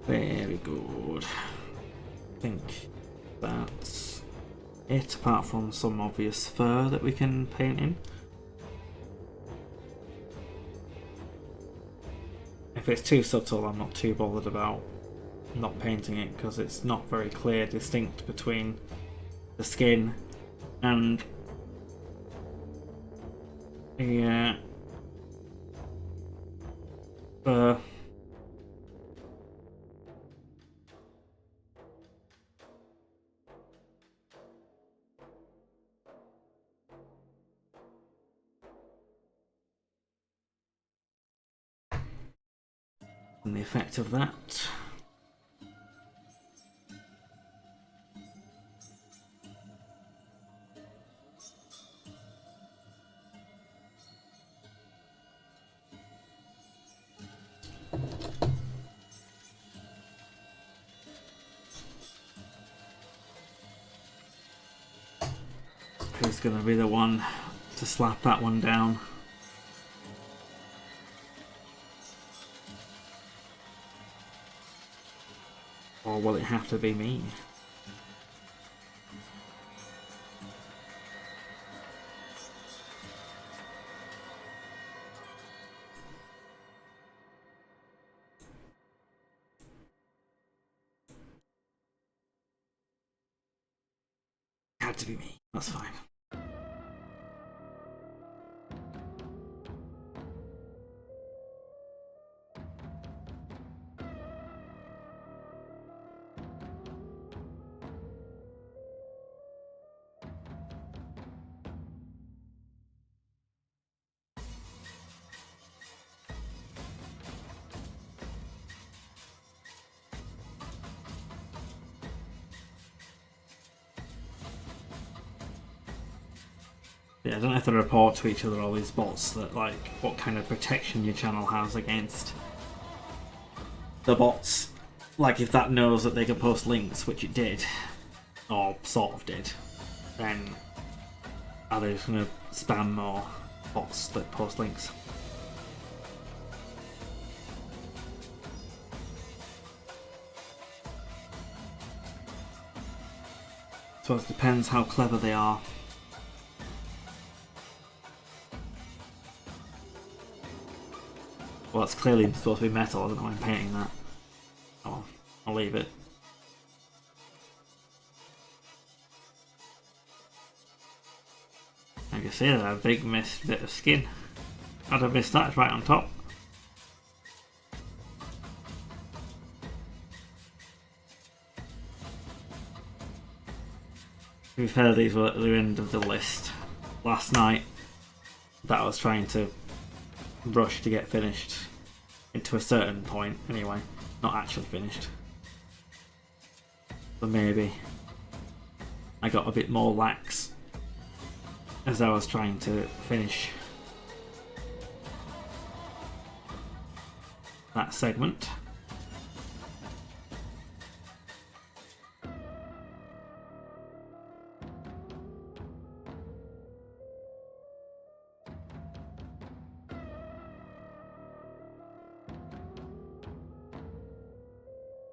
Very good. I think that's it, apart from some obvious fur that we can paint in. If it's too subtle, I'm not too bothered about not painting it, because it's not very clear, distinct between the skin and the fur. And the effect of that. Who's going to be the one to slap that one down? Or will it have to be me? It had to be me. That's fine. Yeah, I don't have to report to each other all these bots that like what kind of protection your channel has against the bots. Like if that knows that they can post links, which it did, or sort of did, then are they just gonna spam more bots that post links? So it depends how clever they are. Well, it's clearly supposed to be metal. I don't know why I'm painting that. Oh, well, I'll leave it. I can see that a big missed bit of skin. I'd have missed that. It's right on top. To be fair, these were at the end of the list last night that I was trying to rush to get finished to a certain point anyway, not actually finished. But maybe I got a bit more lax as I was trying to finish that segment.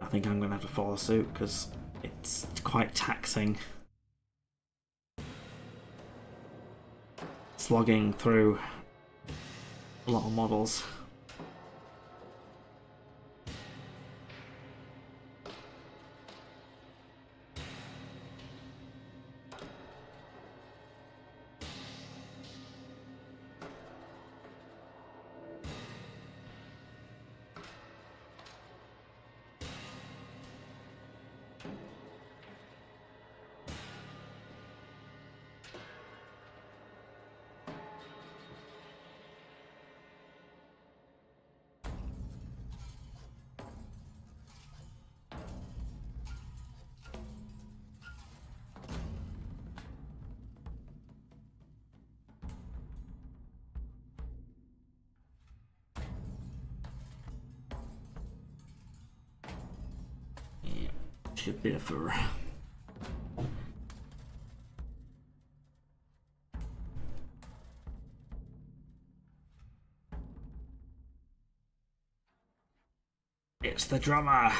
I think I'm going to have to follow suit because it's quite taxing. Slogging through a lot of models. Should be a fur. It's the drummer.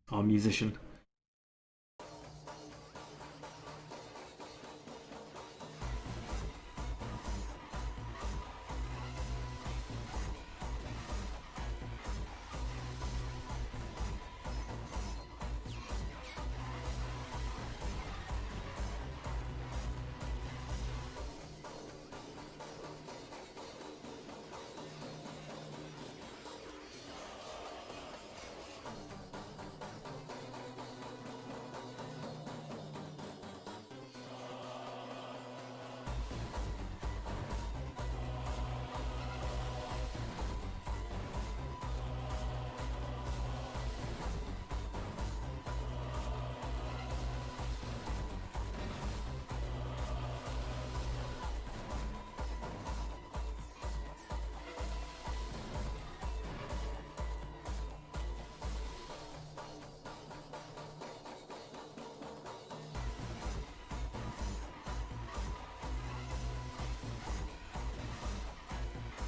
Or musician.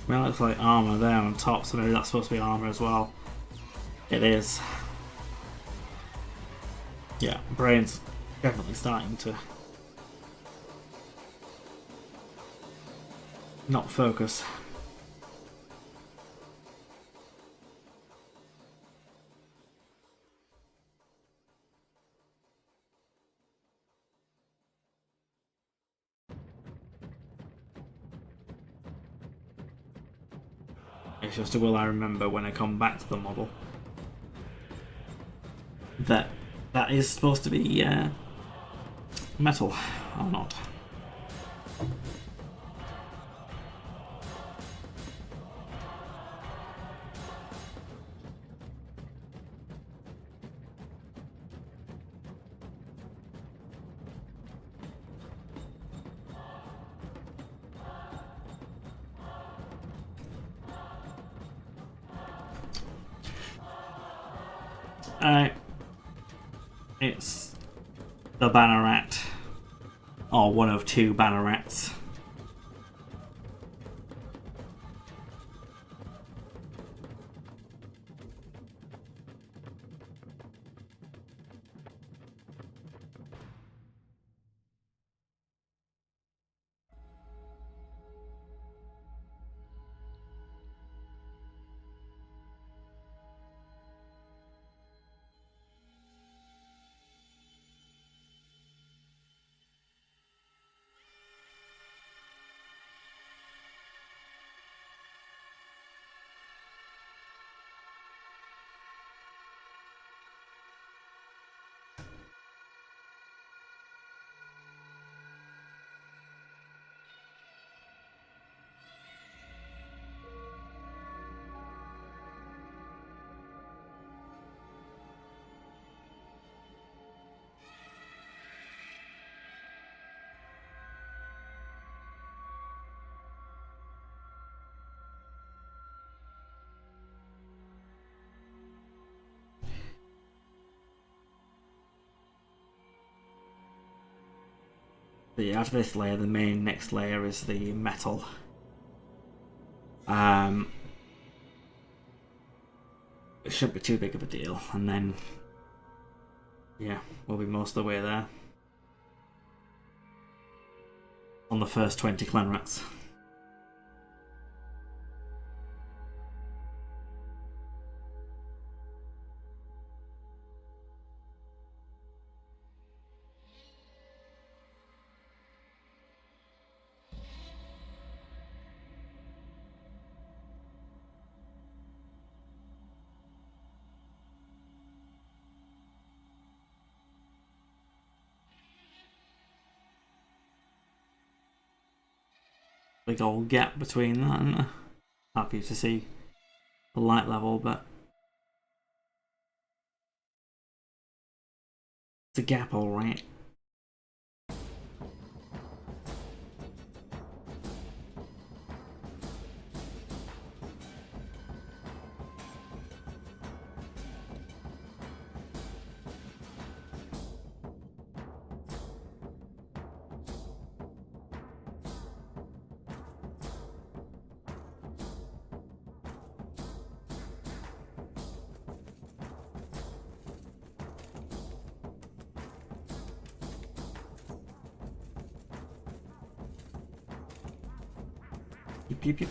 Well, it looks like armour there on top, so maybe that's supposed to be armour as well. It is. Yeah, brain's definitely starting to not focus. It's just will I remember when I come back to the model that that is supposed to be metal or not. It's the Banneret. Or one of two Bannerets. But yeah, after this layer, the next layer is the metal. It shouldn't be too big of a deal, and then yeah, we'll be most of the way there on the first 20 clan rats. Big old gap between that, and happy to see the light level, but it's a gap, all right. Yep.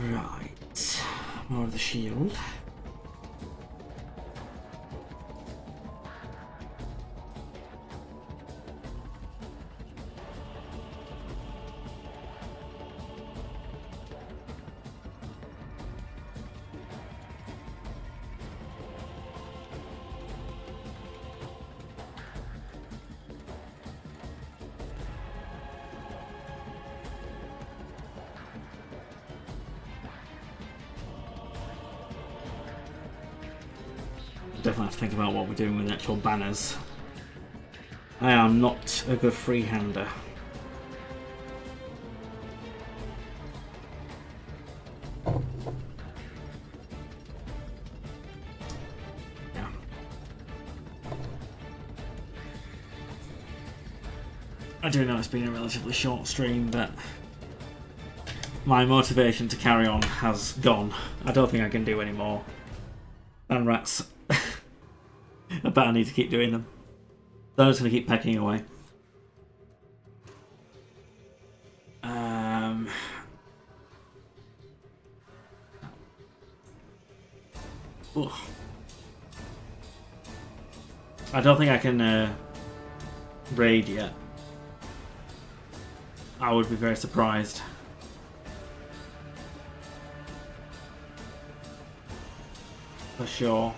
Right, more of the shield. Definitely have to think about what we're doing with the actual banners. I am not a good freehander. Yeah. I do know it's been a relatively short stream, but my motivation to carry on has gone. I don't think I can do any more. And rats. I bet I need to keep doing them. So I'm just going to keep pecking away. I don't think I can raid yet. I would be very surprised. For sure.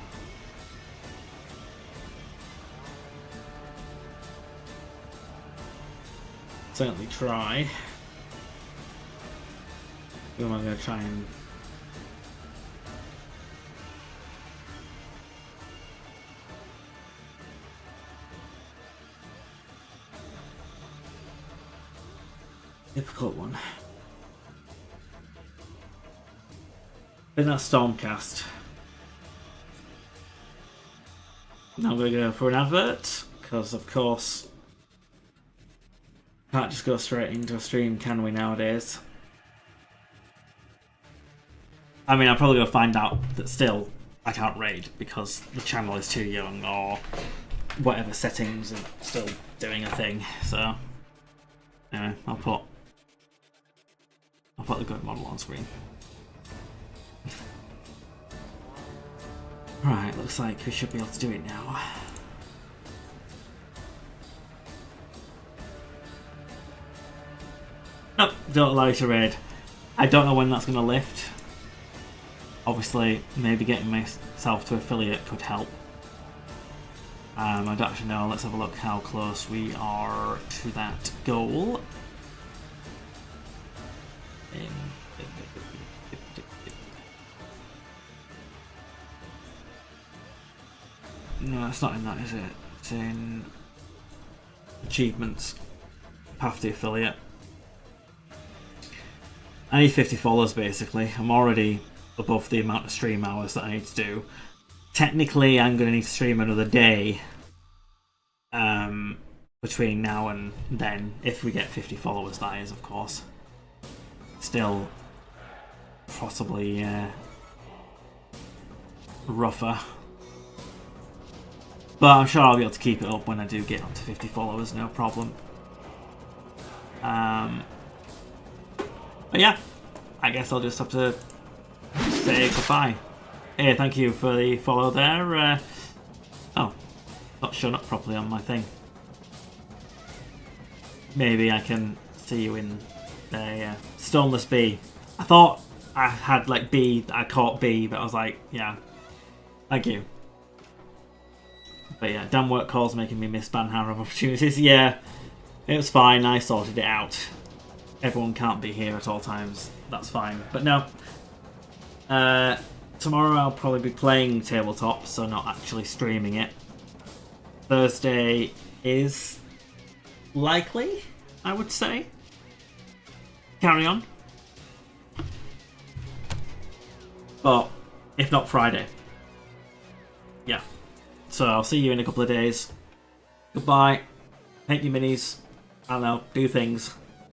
Certainly try. Who am I going to try and... Difficult one. I think that's Stormcast. Now I'm going to go for an advert, because of course can't just go straight into a stream, can we, nowadays? I mean, I'm probably going to find out that still I can't raid because the channel is too young or whatever settings are still doing a thing. So anyway, I'll put the good model on screen. Right, looks like we should be able to do it now. Nope, don't allow you to raid. I don't know when that's going to lift. Obviously, maybe getting myself to affiliate could help. I don't actually know. Let's have a look how close we are to that goal. No, it's not in that, is it? It's in achievements. Path to affiliate. I need 50 followers basically. I'm already above the amount of stream hours that I need to do. Technically, I'm going to need to stream another day between now and then, if we get 50 followers, that is, of course. Still, possibly rougher. But I'm sure I'll be able to keep it up when I do get up to 50 followers, no problem. But yeah, I guess I'll just have to say goodbye. Hey, thank you for the follow there. Oh, not showing up properly on my thing. Maybe I can see you in the Stoneless Bee. I thought I had like B, I caught B, but I was like, yeah, thank you. But yeah, damn work calls making me miss Banhammer of opportunities. Yeah, it was fine, I sorted it out. Everyone can't be here at all times, that's fine. But no, tomorrow I'll probably be playing tabletop, so not actually streaming it. Thursday is likely, I would say. Carry on. But if not Friday. Yeah. So I'll see you in a couple of days. Goodbye. Paint your minis. I don't know, do things.